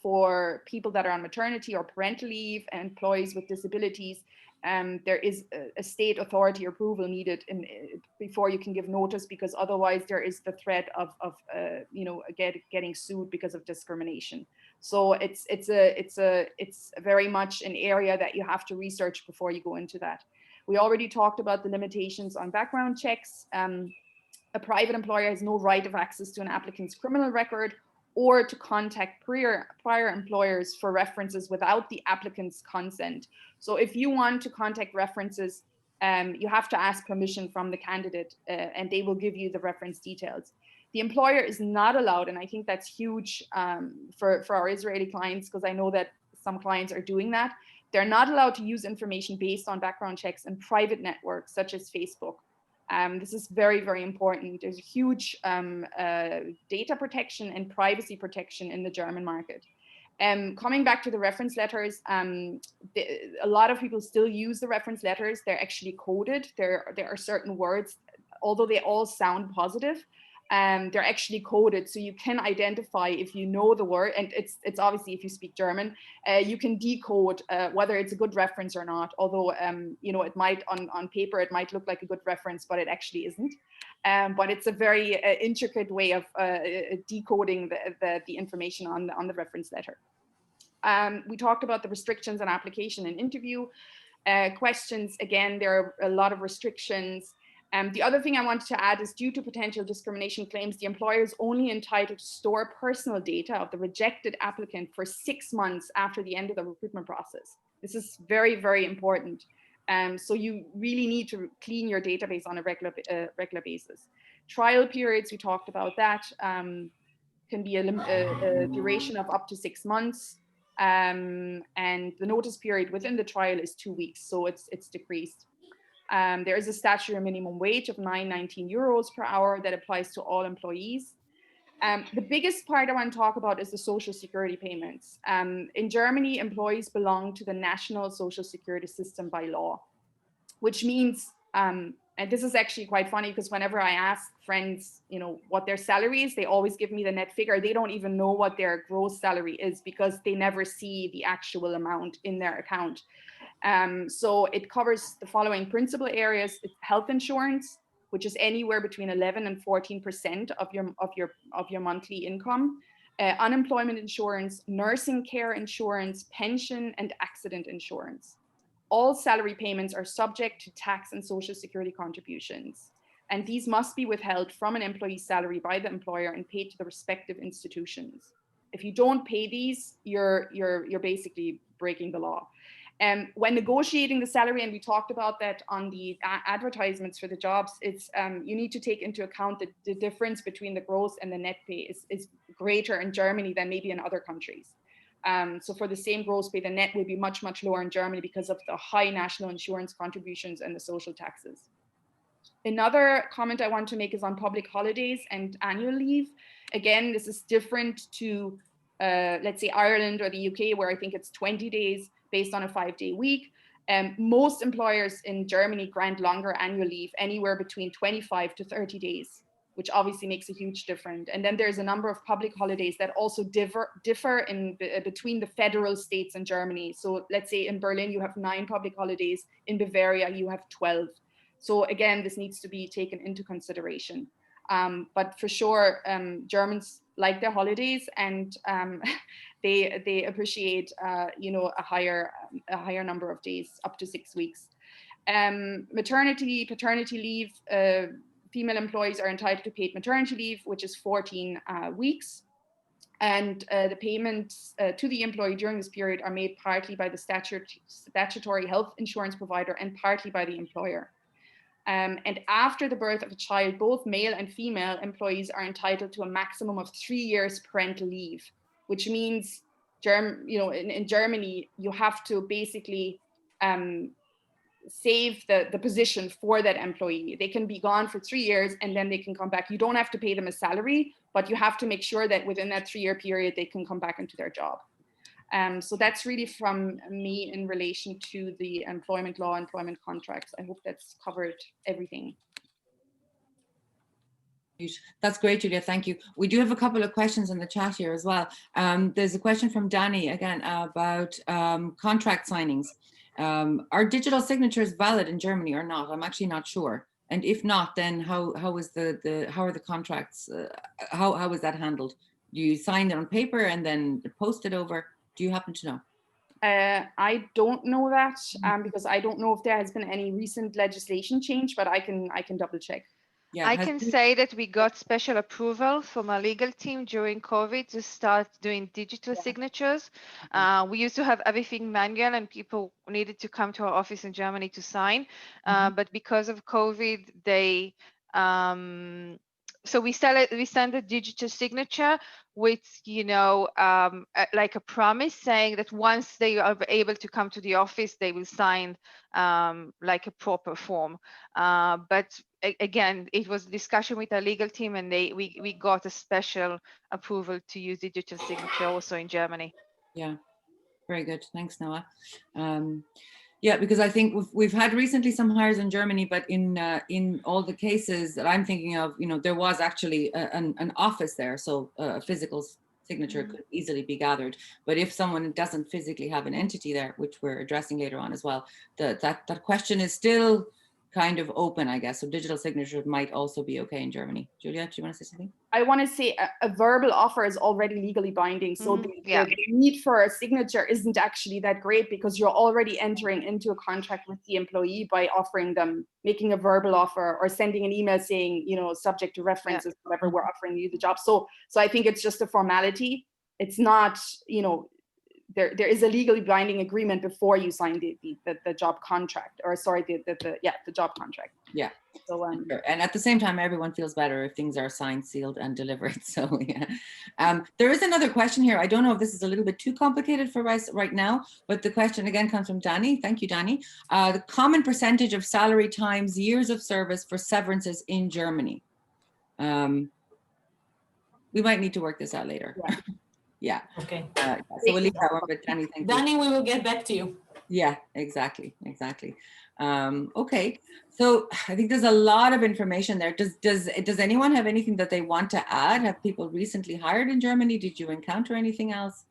for people that are on maternity or parental leave and employees with disabilities. There is a state authority approval needed before you can give notice, because otherwise there is the threat of getting sued because of discrimination. So it's very much an area that you have to research before you go into that. We already talked about the limitations on background checks. A private employer has no right of access to an applicant's criminal record or to contact prior employers for references without the applicant's consent. So if you want to contact references, you have to ask permission from the candidate and they will give you the reference details. The employer is not allowed, and I think that's huge for our Israeli clients, because I know that some clients are doing that. They're not allowed to use information based on background checks in private networks such as Facebook. This is very, very important. There's huge data protection and privacy protection in the German market. Coming back to the reference letters, a lot of people still use the reference letters. They're actually coded. There are certain words, although they all sound positive, they're actually coded, so you can identify if you know the word, and it's obviously, if you speak German, you can decode whether it's a good reference or not, although it might on paper it might look like a good reference, but it actually isn't. But it's a very intricate way of decoding the information on the reference letter. We talked about the restrictions on application and interview questions. Again, there are a lot of restrictions. The other thing I wanted to add is, due to potential discrimination claims, the employer is only entitled to store personal data of the rejected applicant for 6 months after the end of the recruitment process. This is very, very important. So you really need to clean your database on a regular basis. Trial periods, we talked about that, can be a duration of up to 6 months. And the notice period within the trial is 2 weeks, so it's decreased. There is a statutory minimum wage of 9.19 euros per hour that applies to all employees. The biggest part I want to talk about is the social security payments. In Germany, employees belong to the national social security system by law, which means, and this is actually quite funny, because whenever I ask friends, you know, what their salary is, they always give me the net figure. They don't even know what their gross salary is, because they never see the actual amount in their account. So it covers the following principal areas: health insurance, which is anywhere between 11 and 14% of your monthly income, unemployment insurance, nursing care insurance, pension, and accident insurance. All salary payments are subject to tax and social security contributions, and these must be withheld from an employee's salary by the employer and paid to the respective institutions. If you don't pay these, you're basically breaking the law. When negotiating the salary, and we talked about that on the advertisements for the jobs, it's you need to take into account that the difference between the gross and the net pay is greater in Germany than maybe in other countries. So for the same gross pay, the net will be much, much lower in Germany because of the high national insurance contributions and the social taxes. Another comment I want to make is on public holidays and annual leave. Again, this is different to, let's say, Ireland or the UK, where I think it's 20 days based on a 5-day week. Most employers in Germany grant longer annual leave, anywhere between 25 to 30 days, which obviously makes a huge difference. And then there's a number of public holidays that also differ in between the federal states in Germany. So let's say in Berlin, you have 9 public holidays. In Bavaria, you have 12. So again, this needs to be taken into consideration. But for sure, Germans like their holidays, and they appreciate you know, a higher number of days, up to 6 weeks. Maternity, paternity leave. Female employees are entitled to paid maternity leave, which is 14 weeks. And the payments to the employee during this period are made partly by the statutory health insurance provider and partly by the employer. And after the birth of a child, both male and female employees are entitled to a maximum of 3 years parental leave, which means, you know, in Germany, you have to basically save the position for that employee. They can be gone for 3 years and then they can come back. You don't have to pay them a salary, but you have to make sure that within that 3-year period, they can come back into their job. So that's really from me in relation to the employment law, employment contracts. I hope that's covered everything. That's great, Julia. Thank you. We do have a couple of questions in the chat here as well. There's a question from Danny again about contract signings. Are digital signatures valid in Germany or not? I'm actually not sure. And if not, then how are the contracts? How is that handled? Do you sign it on paper and then post it over? Do you happen to know? I don't know that because I don't know if there has been any recent legislation change, but I can double check. Yeah, I can say that we got special approval from our legal team during COVID to start doing digital signatures. We used to have everything manual and people needed to come to our office in Germany to sign. But because of COVID, they so we send a digital signature with, you know, like a promise saying that once they are able to come to the office, they will sign like a proper form. But again, it was a discussion with our legal team, and we got a special approval to use digital signature also in Germany. Yeah, very good. Thanks, Noah. Yeah, because I think we've had recently some hires in Germany, but in all the cases that I'm thinking of, you know, there was actually an office there, so a physical signature could easily be gathered. But if someone doesn't physically have an entity there, which we're addressing later on as well, that question is still kind of open, I guess. So digital signatures might also be okay in Germany. Julia, do you want to say something? I want to say a verbal offer is already legally binding. So the need for a signature isn't actually that great, because you're already entering into a contract with the employee by offering them, making a verbal offer or sending an email saying, you know, subject to references, whatever, we're offering you the job. So I think it's just a formality. It's not, you know, there is a legally binding agreement before you sign the job contract, or sorry, the job contract. Yeah. So and at the same time, everyone feels better if things are signed, sealed, and delivered. So yeah. There is another question here. I don't know if this is a little bit too complicated for us right now, but the question again comes from Danny. Thank you, Danny. The common percentage of salary times years of service for severances in Germany. We might need to work this out later. Yeah. Yeah. Okay. So we'll leave that one, but Danny, thank you. Danny, we will get back to you. Yeah, exactly. Okay, so I think there's a lot of information there. Does anyone have anything that they want to add? Have people recently hired in Germany? Did you encounter anything else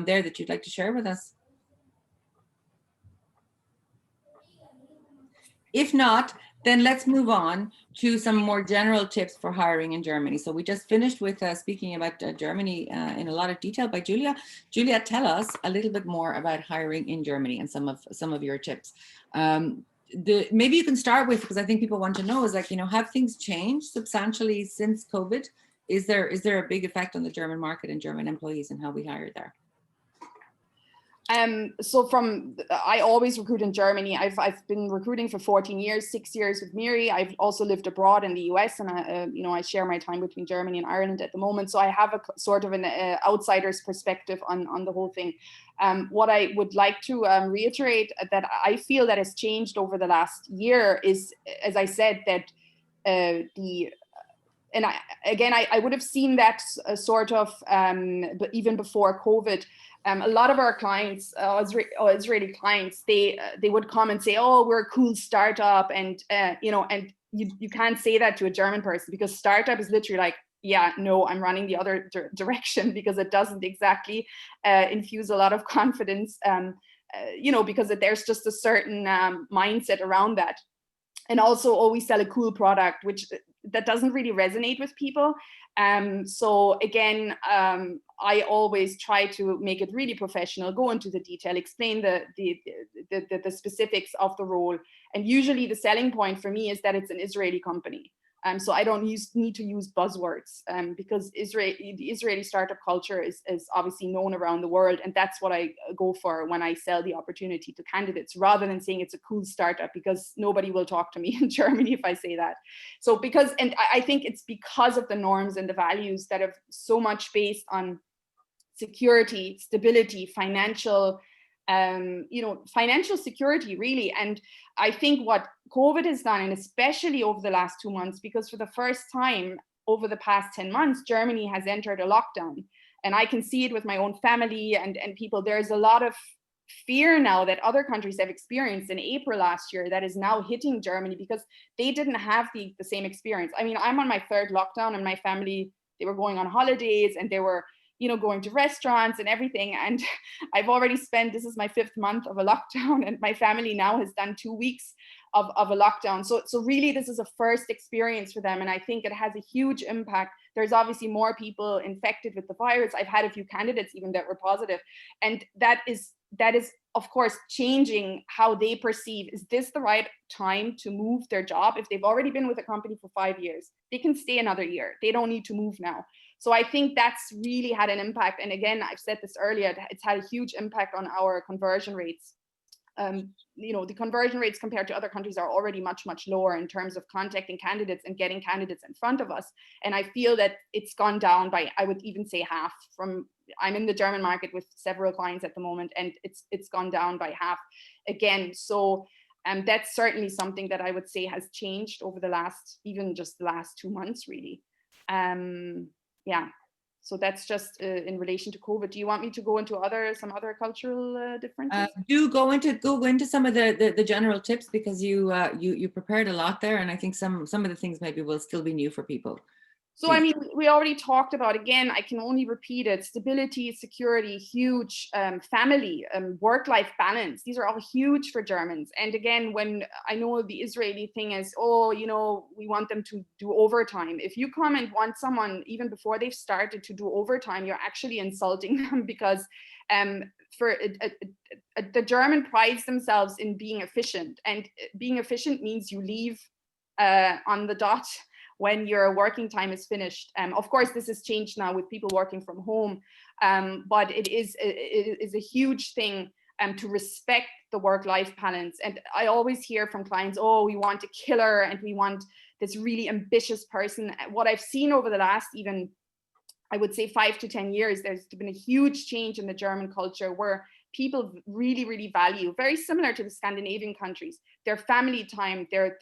there that you'd like to share with us? If not, then let's move on to some more general tips for hiring in Germany. So we just finished with speaking about Germany in a lot of detail by Julia. Julia, tell us a little bit more about hiring in Germany and some of your tips. Maybe you can start with, because I think people want to know, is like, you know, have things changed substantially since COVID? Is there a big effect on the German market and German employees and how we hire there? So I always recruit in Germany. I've been recruiting for 14 years, 6 years with Miri. I've also lived abroad in the US, and I share my time between Germany and Ireland at the moment. So I have a sort of an outsider's perspective on the whole thing. What I would like to reiterate that I feel that has changed over the last year is, as I said, that I would have seen that sort of, but even before COVID, a lot of our clients, Israeli clients, they would come and say, "Oh, we're a cool startup," and and you can't say that to a German person, because startup is literally like, yeah, no, I'm running the other direction, because it doesn't exactly infuse a lot of confidence, because there's just a certain mindset around that. And also, we sell a cool product, which that doesn't really resonate with people. So again, I always try to make it really professional, go into the detail, explain the specifics of the role. And usually the selling point for me is that it's an Israeli company. So I don't need to use buzzwords, because the Israeli startup culture is obviously known around the world. And that's what I go for when I sell the opportunity to candidates, rather than saying it's a cool startup, because nobody will talk to me in Germany if I say that. So and I think it's because of the norms and the values that are so much based on security, stability, financial security, really. And I think what COVID has done, and especially over the last 2 months, because for the first time over the past 10 months, Germany has entered a lockdown. And I can see it with my own family and people. There's a lot of fear now that other countries have experienced in April last year that is now hitting Germany, because they didn't have the same experience. I mean, I'm on my 3rd lockdown, and my family, they were going on holidays, and they were going to restaurants and everything. And I've already spent, this is my 5th month of a lockdown, and my family now has done 2 weeks of a lockdown. So really, this is a first experience for them. And I think it has a huge impact. There's obviously more people infected with the virus. I've had a few candidates even that were positive. And that is, of course, changing how they perceive, is this the right time to move their job? If they've already been with a company for 5 years, they can stay another year. They don't need to move now. So I think that's really had an impact. And again, I've said this earlier, it's had a huge impact on our conversion rates. The conversion rates compared to other countries are already much, much lower in terms of contacting candidates and getting candidates in front of us. And I feel that it's gone down by, I would even say, half. I'm in the German market with several clients at the moment, and it's gone down by half again. So that's certainly something that I would say has changed over the last 2 months, really. Yeah, so that's just in relation to COVID. Do you want me to go into some other cultural differences? Do go into some of the general tips, because you prepared a lot there, and I think some of the things maybe will still be new for people. So, I mean, we already talked about, again, I can only repeat it, stability, security, huge, family, work-life balance. These are all huge for Germans. And again, when I know the Israeli thing is, oh, you know, we want them to do overtime. If you come and want someone, even before they've started, to do overtime, you're actually insulting them, because the German prides themselves in being efficient. And being efficient means you leave on the dot when your working time is finished. Of course, this has changed now with people working from home, but it is a huge thing to respect the work-life balance. And I always hear from clients, oh, we want a killer and we want this really ambitious person. What I've seen over the last, even, I would say 5 to 10 years, there's been a huge change in the German culture where people really, really value, very similar to the Scandinavian countries, their family time, their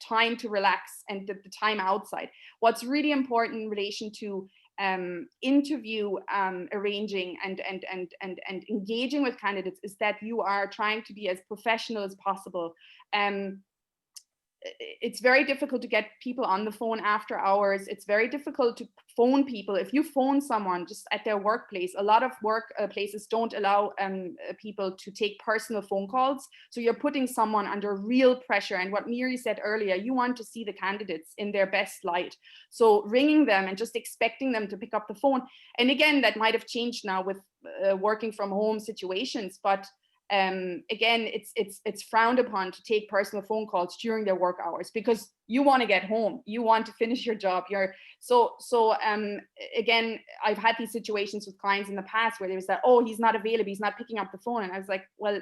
time to relax, and the time outside. What's really important in relation to interview arranging and engaging with candidates is that you are trying to be as professional as possible. It's very difficult to get people on the phone after hours. It's very difficult to phone people. If you phone someone just at their workplace, a lot of places don't allow people to take personal phone calls. So you're putting someone under real pressure. And what Miri said earlier, you want to see the candidates in their best light. So ringing them and just expecting them to pick up the phone. And again, that might have changed now with working from home situations, but again, it's frowned upon to take personal phone calls during their work hours, because you want to get home, you want to finish your job. Again, I've had these situations with clients in the past where they said, oh, he's not available, he's not picking up the phone. And I was like, well,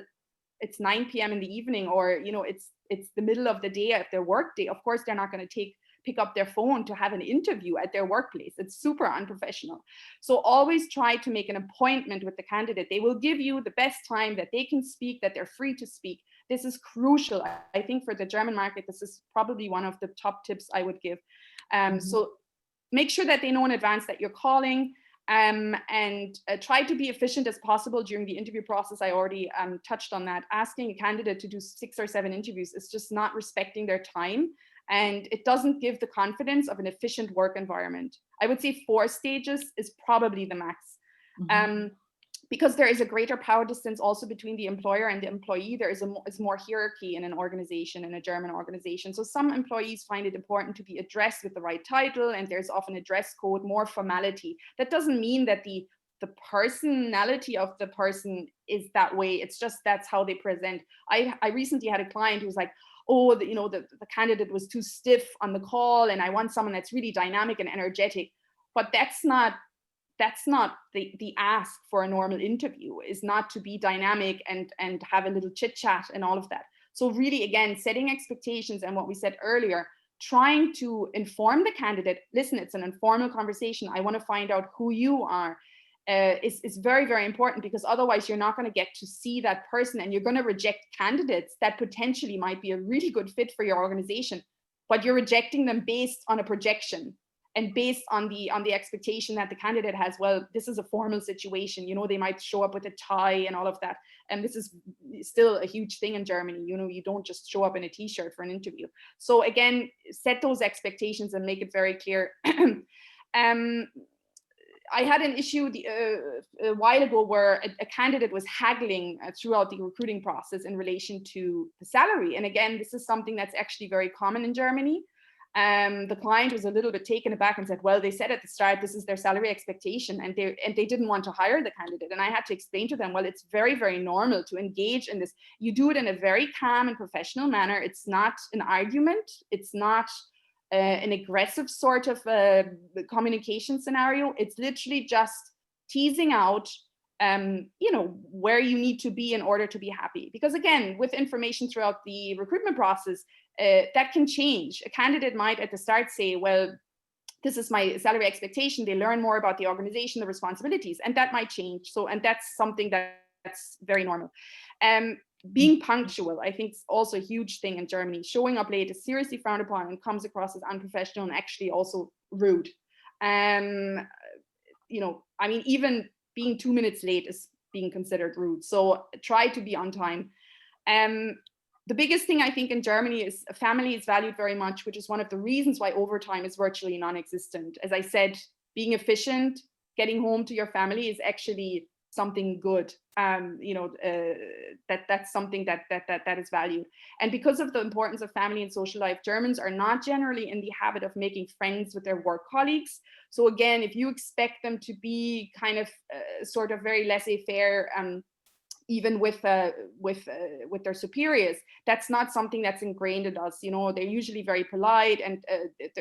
it's 9 p.m. in the evening, or you know, it's the middle of the day of their work day. Of course, they're not going to pick up their phone to have an interview at their workplace. It's super unprofessional. So always try to make an appointment with the candidate. They will give you the best time that they can speak, that they're free to speak. This is crucial. I think for the German market, this is probably one of the top tips I would give. So make sure that they know in advance that you're calling, and try to be efficient as possible during the interview process. I already touched on that. Asking a candidate to do 6 or 7 interviews is just not respecting their time. And it doesn't give the confidence of an efficient work environment. I would say 4 stages is probably the max. Because there is a greater power distance also between the employer and the employee. There is more hierarchy in an organization, in a German organization. So some employees find it important to be addressed with the right title, and there's often a dress code, more formality. That doesn't mean that the personality of the person is that way. It's just that's how they present. I recently had a client who was like, oh, the candidate was too stiff on the call, and I want someone that's really dynamic and energetic. But that's not the ask for a normal interview, is not to be dynamic and have a little chit chat and all of that. So really, again, setting expectations, and what we said earlier, trying to inform the candidate, listen, it's an informal conversation. I want to find out who you are. Is very, very important, because otherwise you're not going to get to see that person, and you're going to reject candidates that potentially might be a really good fit for your organization, but you're rejecting them based on a projection and based on the expectation that the candidate has. Well, this is a formal situation, you know, they might show up with a tie and all of that, and this is still a huge thing in Germany. You know, you don't just show up in a t-shirt for an interview. So again, set those expectations and make it very clear. I had an issue a while ago where a candidate was haggling throughout the recruiting process in relation to the salary. And again, this is something that's actually very common in Germany. The client was a little bit taken aback and said, well, they said at the start, this is their salary expectation, and they didn't want to hire the candidate. And I had to explain to them, well, it's very, very normal to engage in this. You do it in a very calm and professional manner. It's not an argument. It's not an aggressive sort of communication scenario. It's literally just teasing out, where you need to be in order to be happy. Because again, with information throughout the recruitment process, that can change. A candidate might at the start say, well, this is my salary expectation. They learn more about the organization, the responsibilities, and that might change. So, and that's something that's very normal. Being punctual, I think, is also a huge thing in Germany. Showing up late is seriously frowned upon and comes across as unprofessional and actually also rude. Even being 2 minutes late is being considered rude. So try to be on time. the biggest thing I think in Germany is family is valued very much, which is one of the reasons why overtime is virtually non-existent. As I said, being efficient, getting home to your family is actually something good. That's something that is valued. And because of the importance of family and social life, Germans are not generally in the habit of making friends with their work colleagues. So again, if you expect them to be kind of sort of very laissez-faire, even with their superiors, that's not something that's ingrained in us. They're usually very polite, and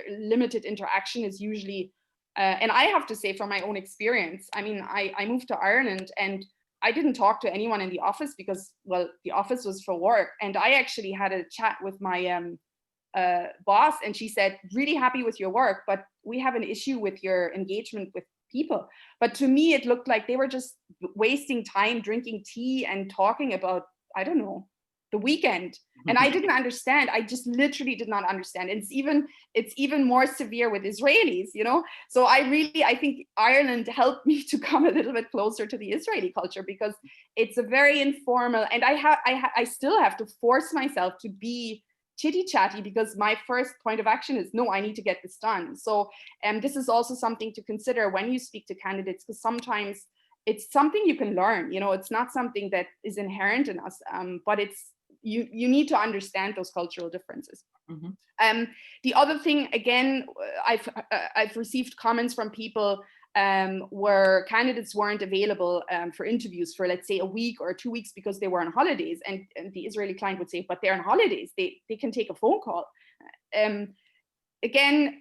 limited interaction is usually. And I have to say, from my own experience, I mean, I moved to Ireland and I didn't talk to anyone in the office because, well, the office was for work. And I actually had a chat with my boss, and she said, really happy with your work, but we have an issue with your engagement with people. But to me, it looked like they were just wasting time drinking tea and talking about, I don't know, the weekend. And I didn't understand. I just literally did not understand. It's even more severe with Israelis, So I think Ireland helped me to come a little bit closer to the Israeli culture, because it's a very informal, and I still have to force myself to be chitty chatty, because my first point of action is, no, I need to get this done. So this is also something to consider when you speak to candidates, because sometimes it's something you can learn. It's not something that is inherent in us, but it's you need to understand those cultural differences. Mm-hmm. The other thing, again, I've received comments from people where candidates weren't available for interviews for, let's say, a week or 2 weeks because they were on holidays, and the Israeli client would say, but they're on holidays, they can take a phone call. Again,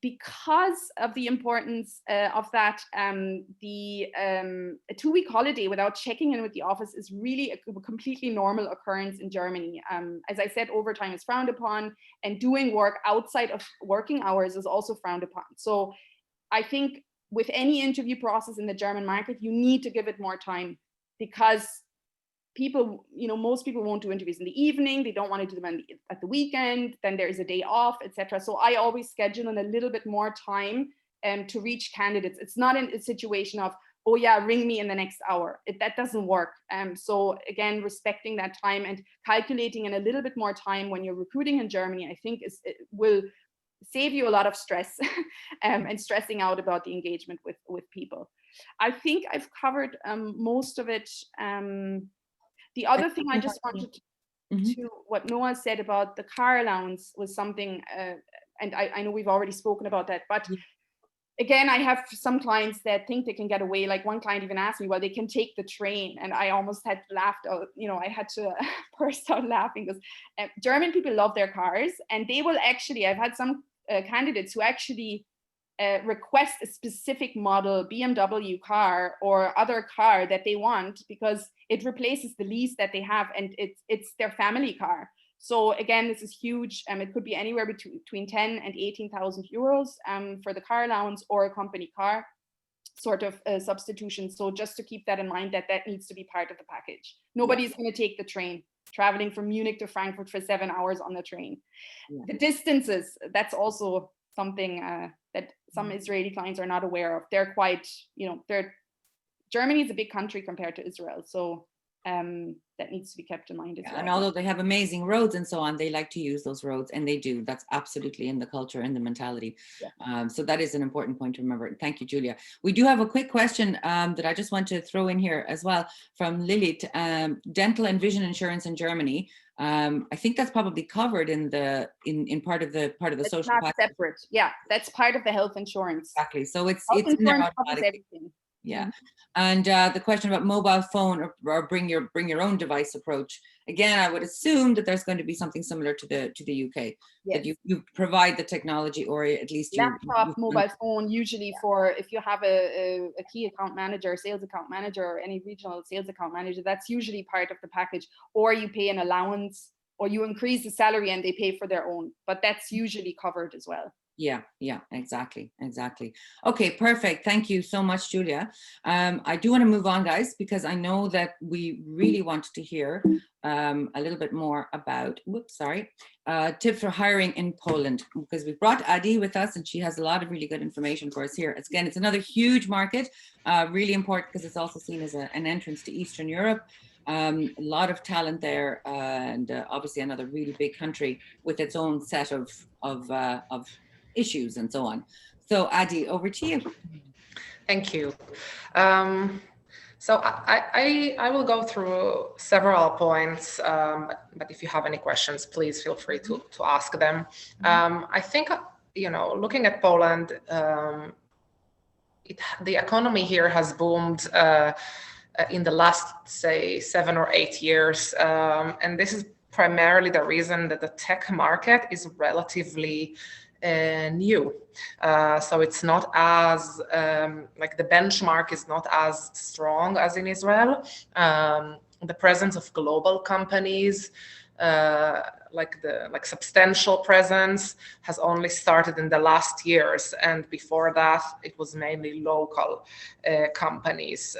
because of the importance of that, a 2-week holiday without checking in with the office is really a completely normal occurrence in Germany. As I said, overtime is frowned upon, and doing work outside of working hours is also frowned upon. So I think with any interview process in the German market, you need to give it more time, because people, most people won't do interviews in the evening. They don't want to do them at the weekend. Then there is a day off, etc. So I always schedule in a little bit more time to reach candidates. It's not in a situation of, oh yeah, ring me in the next hour. That doesn't work. So again, respecting that time and calculating in a little bit more time when you're recruiting in Germany, I think it will save you a lot of stress and stressing out about the engagement with people. I think I've covered most of it. The other thing I just wanted to, what Noah said about the car allowance was something, and I know we've already spoken about that, but again, I have some clients that think they can get away. Like one client even asked me, well, they can take the train, and I almost had laughed out, I had to burst out laughing, because German people love their cars, and they will actually, I've had some candidates who actually request a specific model BMW car or other car that they want, because it replaces the lease that they have, and it's their family car. So again, this is huge. It could be anywhere between 10 and 18,000 euros for the car allowance, or a company car sort of substitution. So just to keep that in mind, that needs to be part of the package. Nobody's going to take the train, traveling from Munich to Frankfurt for 7 hours on the train. The distances, that's also something that some Israeli clients are not aware of. They're quite, Germany is a big country compared to Israel. So that needs to be kept in mind as well. And although they have amazing roads and so on, they like to use those roads, and they do. That's absolutely in the culture and the mentality. So that is an important point to remember. Thank you, Julia. We do have a quick question that I just want to throw in here as well from Lilith. Dental and vision insurance in Germany. I think that's probably covered in part of the social package. Not separate. Yeah, that's part of the health insurance. Exactly. So it's in there automatically. Yeah. And the question about mobile phone or bring your own device approach. Again, I would assume that there's going to be something similar to the UK. Yes. That you provide the technology, or at least laptop, mobile phone, usually for if you have a key account manager, sales account manager, or any regional sales account manager, that's usually part of the package. Or you pay an allowance, or you increase the salary and they pay for their own. But that's usually covered as well. Yeah, exactly. Okay, perfect. Thank you so much, Julia. I do want to move on, guys, because I know that we really wanted to hear a little bit more about, tips for hiring in Poland, because we brought Adi with us, and she has a lot of really good information for us here. Again, it's another huge market, really important because it's also seen as an entrance to Eastern Europe. A lot of talent there, and obviously another really big country with its own set of issues and so on. So Adi, over to you. Thank you. So I will go through several points, but if you have any questions, please feel free to ask them. I think, looking at Poland, the economy here has boomed in the last, say, 7 or 8 years. And this is primarily the reason that the tech market is relatively new. So it's not as, the benchmark is not as strong as in Israel. The presence of global companies, substantial presence, has only started in the last years, and before that it was mainly local companies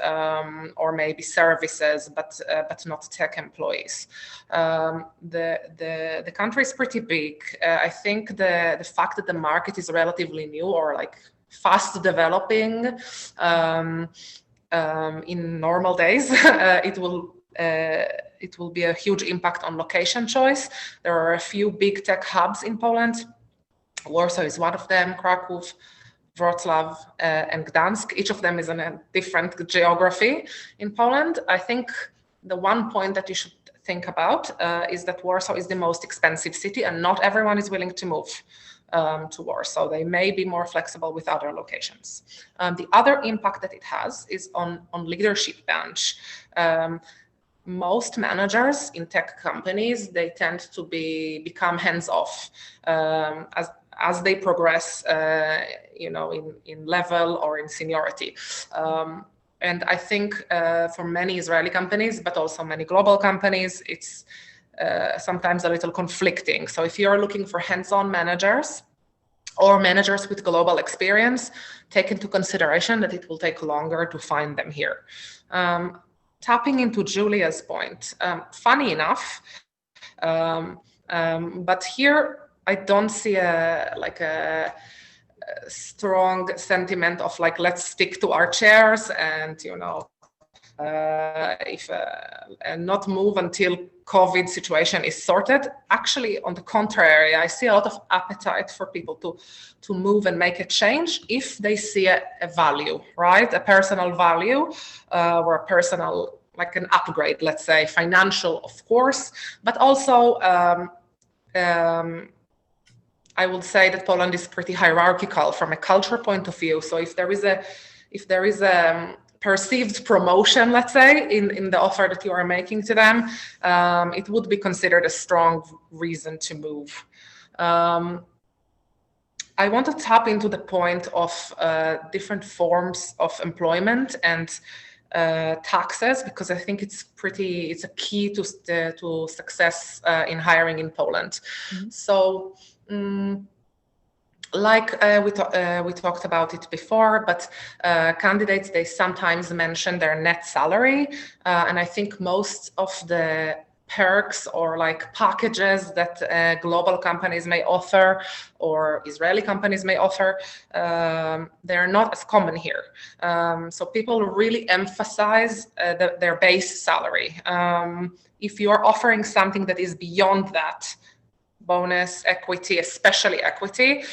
or maybe services, but not tech employees. The country is pretty big. I think the fact that the market is relatively new or fast developing in normal days, it will be a huge impact on location choice. There are a few big tech hubs in Poland. Warsaw is one of them, Krakow, Wrocław, and Gdansk. Each of them is in a different geography in Poland. I think the one point that you should think about is that Warsaw is the most expensive city, and not everyone is willing to move to Warsaw. They may be more flexible with other locations. The other impact that it has is on leadership bench. Most managers in tech companies, they tend to become hands-off as they progress, in level or in seniority. And I think for many Israeli companies, but also many global companies, it's sometimes a little conflicting. So if you're looking for hands-on managers or managers with global experience, take into consideration that it will take longer to find them here. Tapping into Julia's point, funny enough, but here I don't see a strong sentiment of let's stick to our chairs and and not move until COVID situation is sorted. Actually, on the contrary, I see a lot of appetite for people to move and make a change if they see a value, right? A personal value or a personal, an upgrade, let's say, financial, of course, but also I would say that Poland is pretty hierarchical from a culture point of view. So if there is a perceived promotion, let's say, in the offer that you are making to them, it would be considered a strong reason to move. I want to tap into the point of different forms of employment and taxes, because I think it's a key to success in hiring in Poland. Mm-hmm. So we talked about it before, but candidates, they sometimes mention their net salary, and I think most of the perks or packages that global companies may offer or Israeli companies may offer, they're not as common here. So people really emphasize their base salary. If you are offering something that is beyond that, bonus, equity, especially equity,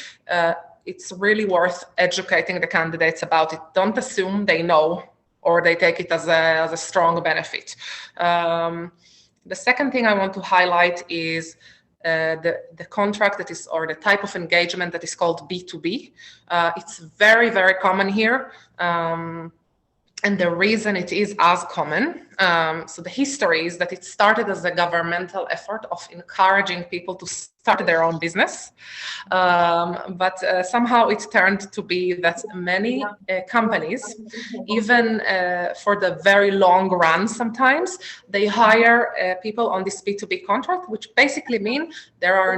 it's really worth educating the candidates about it. Don't assume they know or they take it as a strong benefit. The second thing I want to highlight is the contract that is, or the type of engagement that is called B2B. It's very, very common here. And the reason it is as common, so the history is that it started as a governmental effort of encouraging people to start their own business. But somehow it turned to be that many companies, even for the very long run sometimes, they hire people on this B2B contract, which basically mean there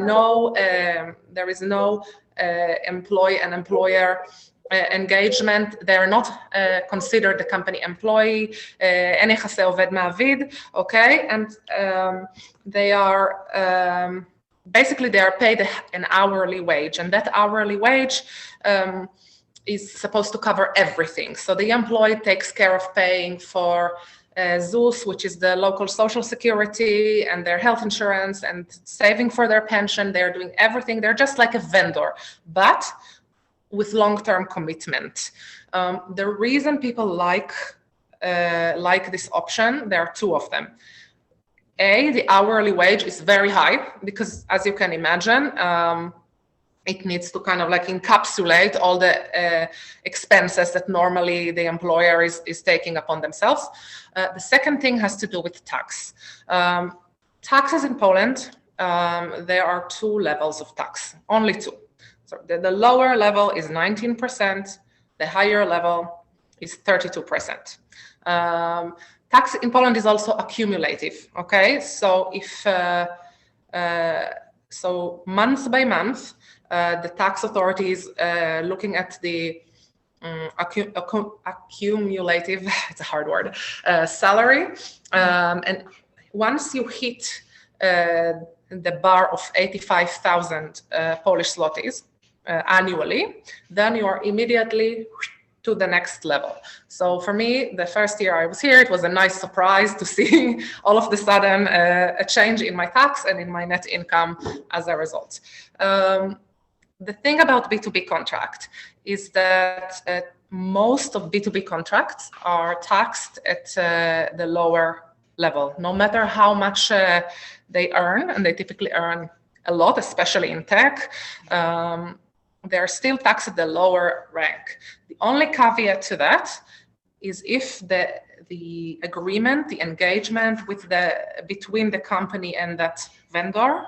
is no employee and employer engagement. They're not considered the company employee, אין יחסי עובד מעביד, okay? And they are basically they are paid an hourly wage, and that hourly wage is supposed to cover everything. So the employee takes care of paying for ZUS, which is the local social security, and their health insurance and saving for their pension. They're doing everything. They're just like a vendor, but with long-term commitment. The reason people like this option, there are two of them. The hourly wage is very high because, as you can imagine, it needs to kind of like encapsulate all the expenses that normally the employer is taking upon themselves. The second thing has to do with tax. Taxes in Poland, there are two levels of tax, only two. So the lower level is 19%, the higher level is 32%. Tax in Poland is also accumulative, okay? So if, so month by month, the tax authority is looking at the accumulative, it's a hard word, salary. And once you hit the bar of 85,000 Polish zlotys annually, then you are immediately to the next level. So for me, the first year I was here, it was a nice surprise to see all of the sudden a change in my tax and in my net income as a result. The thing about B2B contract is that most of B2B contracts are taxed at the lower level, no matter how much they earn, and they typically earn a lot, especially in tech. They're still taxed at the lower rank. The only caveat to that is if the agreement, the engagement between the company and that vendor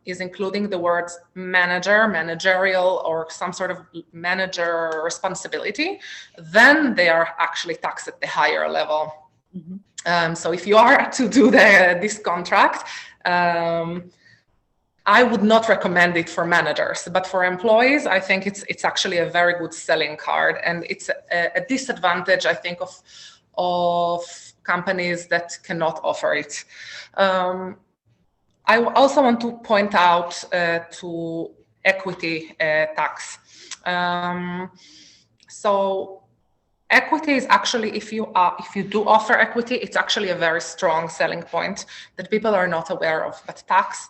is including the words manager, managerial, or some sort of manager responsibility, then they are actually taxed at the higher level. Mm-hmm. So if you are to do this contract, I would not recommend it for managers, but for employees, I think it's actually a very good selling card, and it's a disadvantage, I think, of companies that cannot offer it. I also want to point out to equity tax. So equity is actually, if you do offer equity, it's actually a very strong selling point that people are not aware of. But tax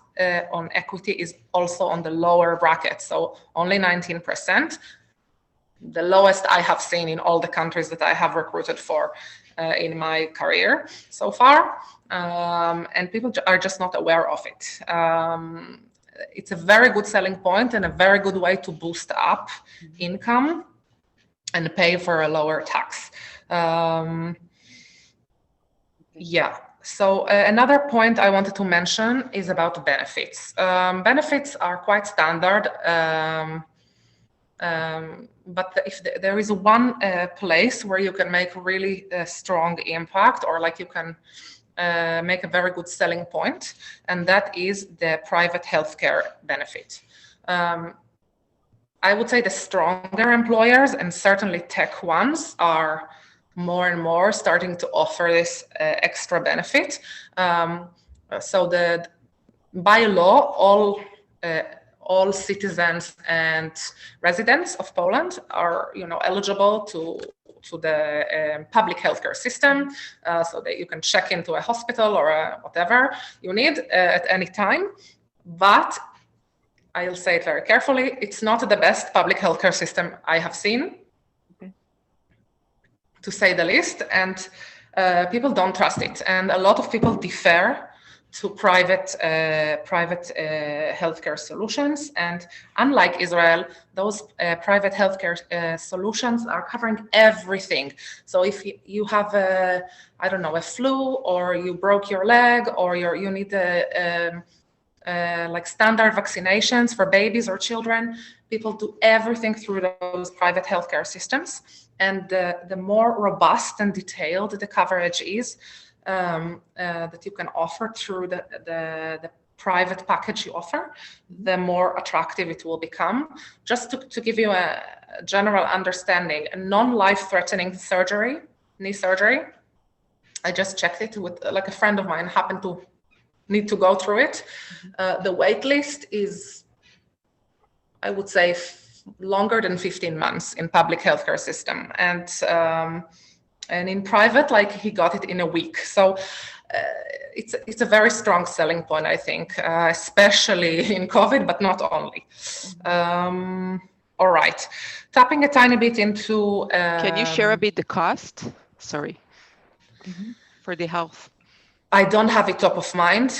on equity is also on the lower bracket, so only 19%, the lowest I have seen in all the countries that I have recruited for in my career so far, and people are just not aware of it. It's a very good selling point and a very good way to boost up income and pay for a lower tax. Yeah. So another point I wanted to mention is about benefits. Benefits are quite standard, but if there is one place where you can make really strong impact, or like you can make a very good selling point, and that is the private healthcare benefit. I would say the stronger employers, and certainly tech ones, are more and more starting to offer this extra benefit. So by law, all citizens and residents of Poland are, eligible to the public healthcare system, so that you can check into a hospital or whatever you need at any time. But I'll say it very carefully, it's not the best public healthcare system I have seen, to say the least, and people don't trust it, and a lot of people defer to private healthcare solutions. And unlike Israel, those private healthcare solutions are covering everything. So if you have a flu, or you broke your leg, or you need like standard vaccinations for babies or children, people do everything through those private healthcare systems. And the more robust and detailed the coverage is that you can offer through the private package you offer, the more attractive it will become. Just to give you a general understanding, a non-life-threatening surgery, knee surgery, I just checked it with like a friend of mine happened to need to go through it. The wait list is, I would say, longer than 15 months in public healthcare system. And And in private, like he got it in a week. So it's a very strong selling point, I think, especially in COVID, but not only. All right, tapping a tiny bit into. Can you share a bit the cost? Sorry, for the health. I don't have it top of mind.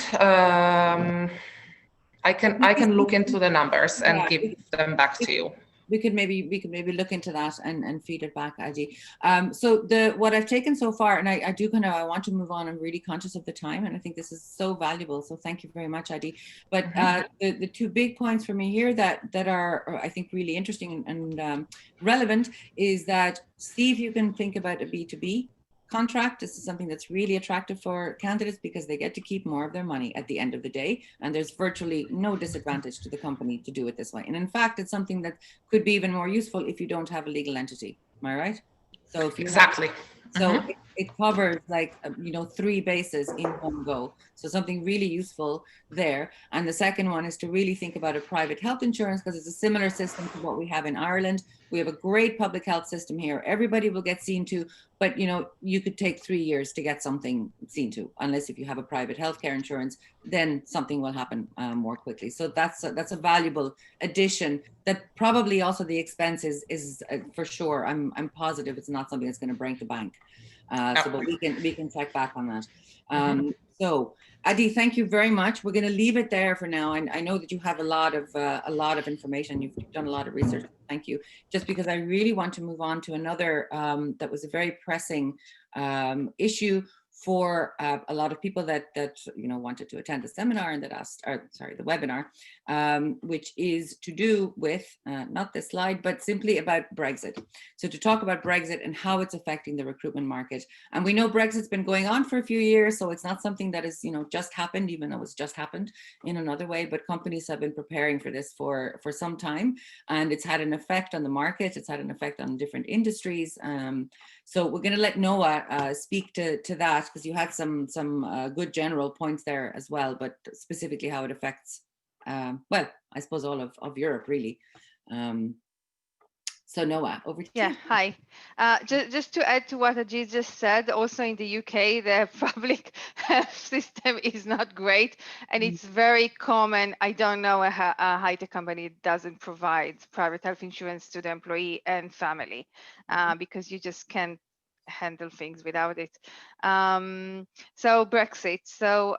I can look into the numbers and give them back to you. We could maybe look into that and feed it back, Adi. So what I've taken so far, and I do kind of, I want to move on. I'm really conscious of the time, and I think this is so valuable. So thank you very much, Adi. But the two big points for me here that are, I think, really interesting and relevant is that, Steve, you can think about a B2B contract. This is something that's really attractive for candidates because they get to keep more of their money at the end of the day, and there's virtually no disadvantage to the company to do it this way. And in fact, it's something that could be even more useful if you don't have a legal entity. Am I right? So if you exactly. It covers, like, 3 bases in one go. So something really useful there. And the second one is to really think about a private health insurance, because it's a similar system to what we have in Ireland. We have a great public health system here. Everybody will get seen to, but you could take 3 years to get something seen to, unless if you have a private healthcare insurance, then something will happen more quickly. So that's a valuable addition. That probably also the expense is for sure. I'm positive it's not something that's going to break the bank. But we can check back on that. So Adi, thank you very much. We're going to leave it there for now. And I know that you have a lot of information. You've done a lot of research. Thank you. Just because I really want to move on to another that was a very pressing issue for a lot of people that wanted to attend the seminar and that asked, the webinar, which is to do with not this slide, but simply about Brexit. So to talk about Brexit and how it's affecting the recruitment market. And we know Brexit's been going on for a few years, so it's not something that is just happened, even though it's just happened in another way. But companies have been preparing for this for some time, and it's had an effect on the market. It's had an effect on different industries. So we're going to let Noah speak to that, because you had some good general points there as well, but specifically how it affects, well, I suppose all of Europe, really. So Noah, over to you. Yeah, hi. Just to add to what Ajit just said, also in the UK, the public health system is not great, and it's very common. I don't know a high-tech company doesn't provide private health insurance to the employee and family, because you just can't handle things without it. So Brexit. So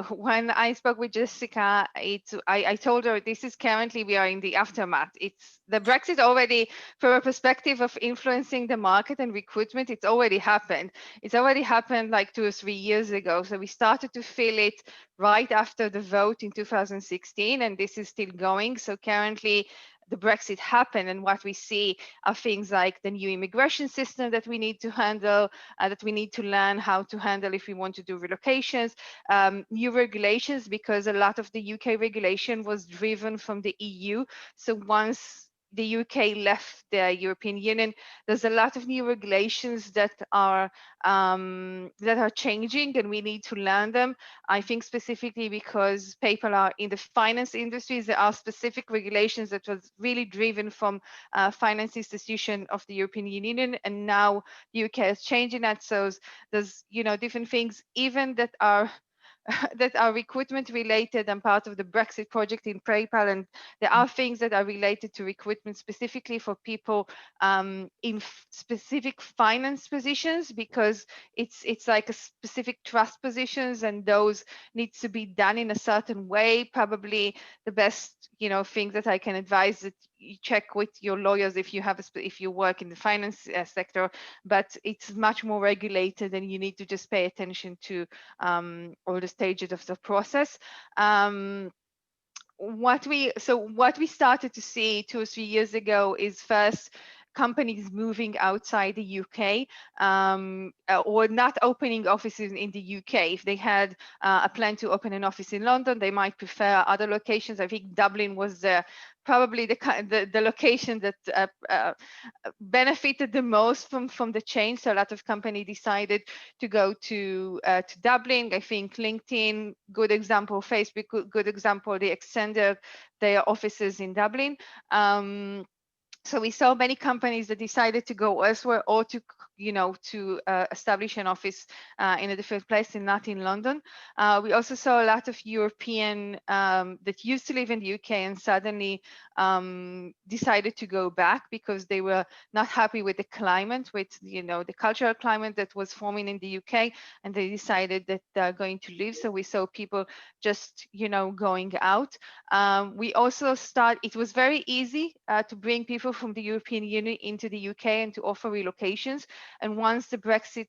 when I spoke with Jessica, I told her this is currently, we are in the aftermath. It's the Brexit already, from a perspective of influencing the market and recruitment, it's already happened. It's already happened like 2 or 3 years ago. So we started to feel it right after the vote in 2016, and this is still going. So currently, the Brexit happened, and what we see are things like the new immigration system that we need to handle, that we need to learn how to handle if we want to do relocations, new regulations, because a lot of the UK regulation was driven from the EU. So once the UK left the European Union, there's a lot of new regulations that are changing, and we need to learn them. I think specifically because people are in the finance industries, there are specific regulations that was really driven from finance institution of the European Union, and now the UK is changing that. So there's different things even that are recruitment related and part of the Brexit project in PayPal, and there are things that are related to recruitment specifically for people in specific finance positions, because it's like a specific trust positions, and those needs to be done in a certain way. Probably the best thing that I can advise that you check with your lawyers if you work in the finance sector, but it's much more regulated, and you need to just pay attention to all the stages of the process. What we started to see 2 or 3 years ago is first companies moving outside the UK, or not opening offices in the UK. If they had a plan to open an office in London, they might prefer other locations. I think Dublin was probably the location that benefited the most from the change. So a lot of companies decided to go to Dublin. I think LinkedIn, good example, Facebook, good example, they extended their offices in Dublin. So we saw many companies that decided to go elsewhere or to to establish an office in a different place and not in London. We also saw a lot of European that used to live in the UK and suddenly decided to go back because they were not happy with the climate, with the cultural climate that was forming in the UK, and they decided that they're going to leave. So we saw people just going out. We also it was very easy to bring people from the European Union into the UK and to offer relocations. And once the Brexit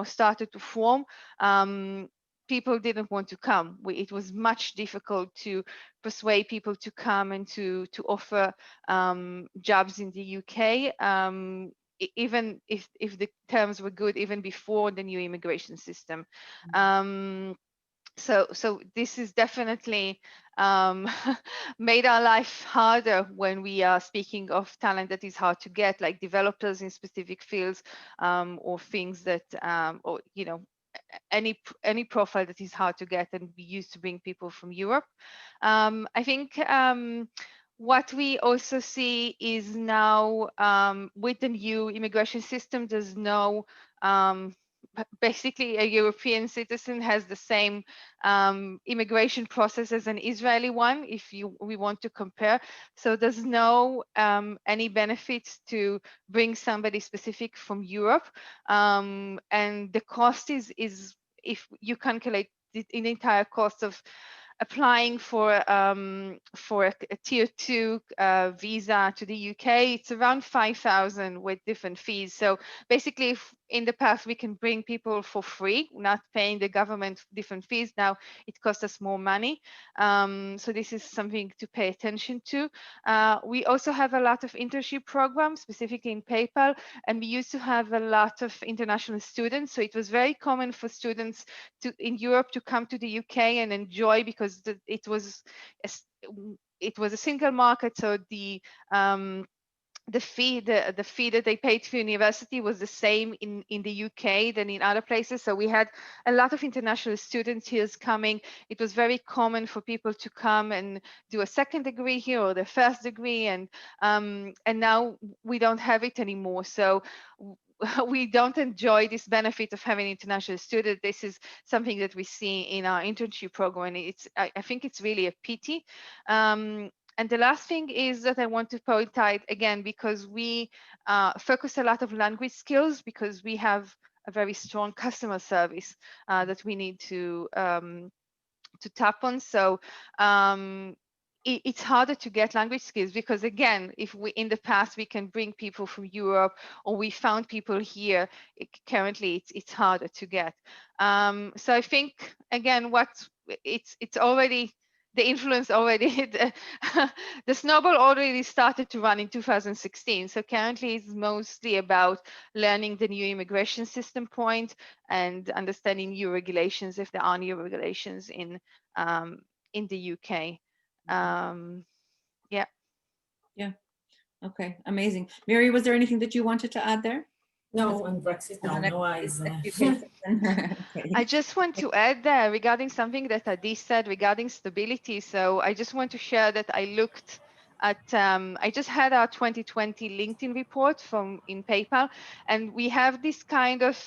started to form, people didn't want to come. It was much difficult to persuade people to come and to offer jobs in the UK, even if the terms were good, even before the new immigration system. So this is definitely made our life harder when we are speaking of talent that is hard to get, like developers in specific fields, or things that, or any profile that is hard to get, and we used to bring people from Europe. I think what we also see is now with the new immigration system, there's no basically a European citizen has the same immigration process as an Israeli one, if we want to compare. So there's no any benefits to bring somebody specific from Europe, and the cost is if you calculate the entire cost of applying for a tier 2 visa to the UK, it's around 5,000 with different fees. So basically, if in the past we can bring people for free, not paying the government different fees, now it costs us more money. So this is something to pay attention to. We also have a lot of internship programs, specifically in PayPal, and we used to have a lot of international students. So it was very common for students in Europe to come to the UK and enjoy, because it was a single market. So the fee that they paid for university was the same in the UK than in other places. So we had a lot of international students here coming. It was very common for people to come and do a second degree here or their first degree, and now we don't have it anymore. So we don't enjoy this benefit of having international students. This is something that we see in our internship program, and I think it's really a pity. And the last thing is that I want to point out again, because we focus a lot of language skills, because we have a very strong customer service that we need to tap on. So it's harder to get language skills, because again, if in the past we can bring people from Europe, or we found people here, currently it's harder to get. So I think again, it's already the influence already, the snowball already started to run in 2016. So currently it's mostly about learning the new immigration system point and understanding new regulations, if there are new regulations in the UK. Yeah. Okay, amazing. Mary, was there anything that you wanted to add there? No, on Brexit, no eyes. Okay. I just want to add regarding something that Adi said regarding stability. So I just want to share that I looked at, I just had our 2020 LinkedIn report in PayPal, and we have this kind of,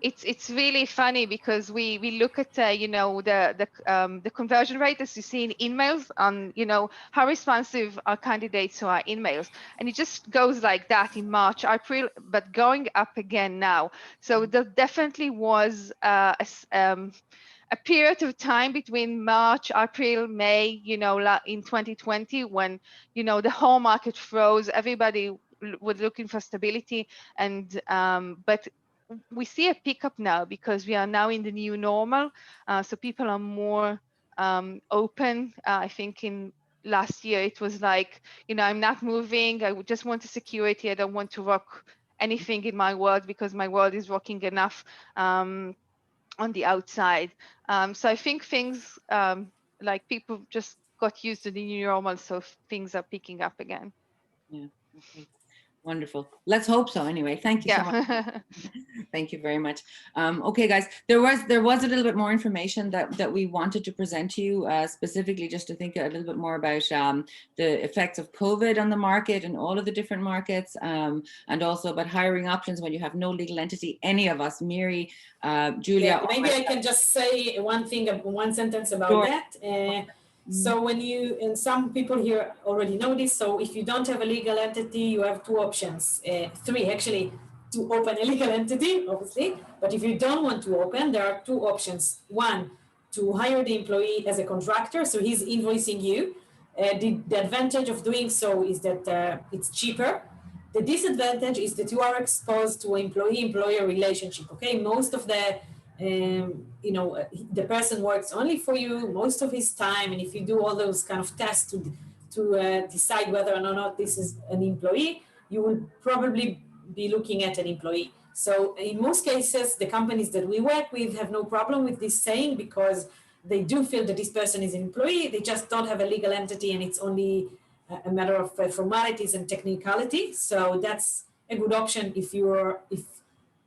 it's really funny, because we look at the conversion rate as you see in emails, on how responsive are candidates to our emails, and it just goes like that in March, April, but going up again now. So there definitely was a period of time between March, April, May, in 2020, when the whole market froze. Everybody was looking for stability, and but we see a pickup now, because we are now in the new normal. So people are more open. I think in last year it was like, I'm not moving. I just want the security. I don't want to rock anything in my world, because my world is rocking enough on the outside. So I think things like people just got used to the new normal, so things are picking up again. Yeah. Okay. Wonderful. Let's hope so. Anyway, thank you so much. Yeah. Thank you very much. Okay, guys, there was a little bit more information that we wanted to present to you, specifically just to think a little bit more about the effects of COVID on the market and all of the different markets, and also about hiring options when you have no legal entity. Any of us, Miri, Julia. Yeah, maybe I can just say one sentence about Sure. that. So when you, and some people here already know this, so if you don't have a legal entity, you have two options, three actually, to open a legal entity, obviously. But if you don't want to open, there are two options. One, to hire the employee as a contractor, so he's invoicing you. The advantage of doing so is that it's cheaper. The disadvantage is that you are exposed to an employee-employer relationship, okay? Most of the the person works only for you most of his time, and if you do all those kind of tests to decide whether or not this is an employee, you will probably be looking at an employee. So in most cases, the companies that we work with have no problem with this saying, because they do feel that this person is an employee. They just don't have a legal entity, and it's only a matter of formalities and technicality. So that's a good option if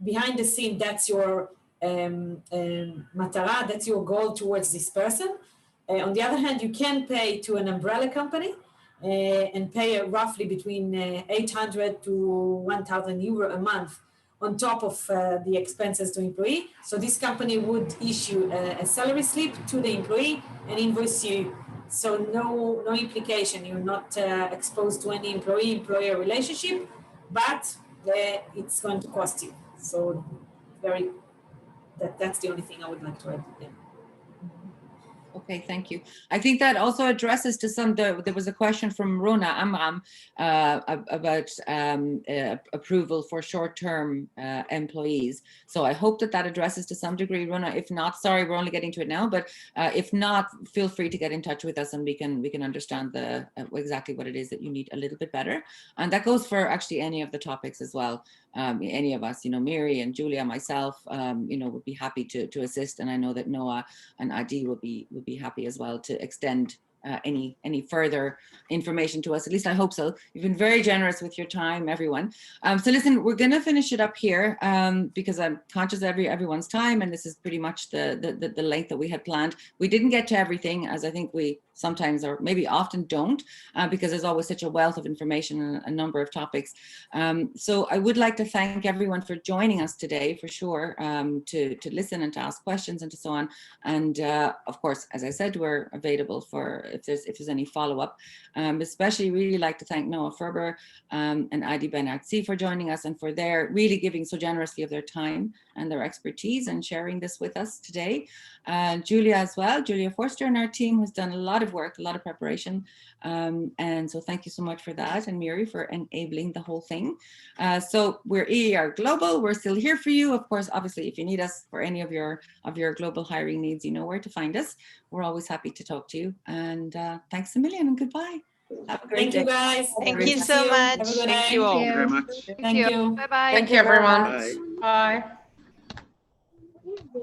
behind the scene that's your matara, that's your goal towards this person. On the other hand, you can pay to an umbrella company and pay roughly between 800 to 1,000 euro a month on top of the expenses to employee. So this company would issue a salary slip to the employee and invoice you. So no implication. You're not exposed to any employee-employer relationship, but it's going to cost you. So that's the only thing I would like to add. Yeah. Okay, thank you. I think that also addresses to some, there was a question from Rona Amram about approval for short-term employees. So I hope that addresses to some degree, Rona. If not, sorry, we're only getting to it now, but if not, feel free to get in touch with us and we can understand exactly what it is that you need a little bit better. And that goes for actually any of the topics as well. Any of us, Miri and Julia, myself, would be happy to assist. And I know that Noah and Adi will be happy as well to extend any further information to us. At least I hope so. You've been very generous with your time, everyone. So listen, we're going to finish it up here because I'm conscious of everyone's time, and this is pretty much the length that we had planned. We didn't get to everything, as I think we sometimes, or maybe often don't, because there's always such a wealth of information and a number of topics. So I would like to thank everyone for joining us today, for sure, to listen and to ask questions and to so on. And of course, as I said, we're available for if there's any follow-up. Especially really like to thank Noah Ferber and Adi Ben-Artzi for joining us and for their really giving so generously of their time and their expertise and sharing this with us today. Julia as well, Julia Forster and our team has done a lot of work, a lot of preparation. And so thank you so much for that, and Miri for enabling the whole thing. So we're EER Global, we're still here for you. Of course, obviously, if you need us for any of your global hiring needs, you know where to find us. We're always happy to talk to you. And thanks a million and goodbye. Have a great day. Thank you, guys. Thank you so much. Have a good day. Thank you all. Thank you very much. Thank you. Bye-bye. Thank you, everyone. Bye. Bye.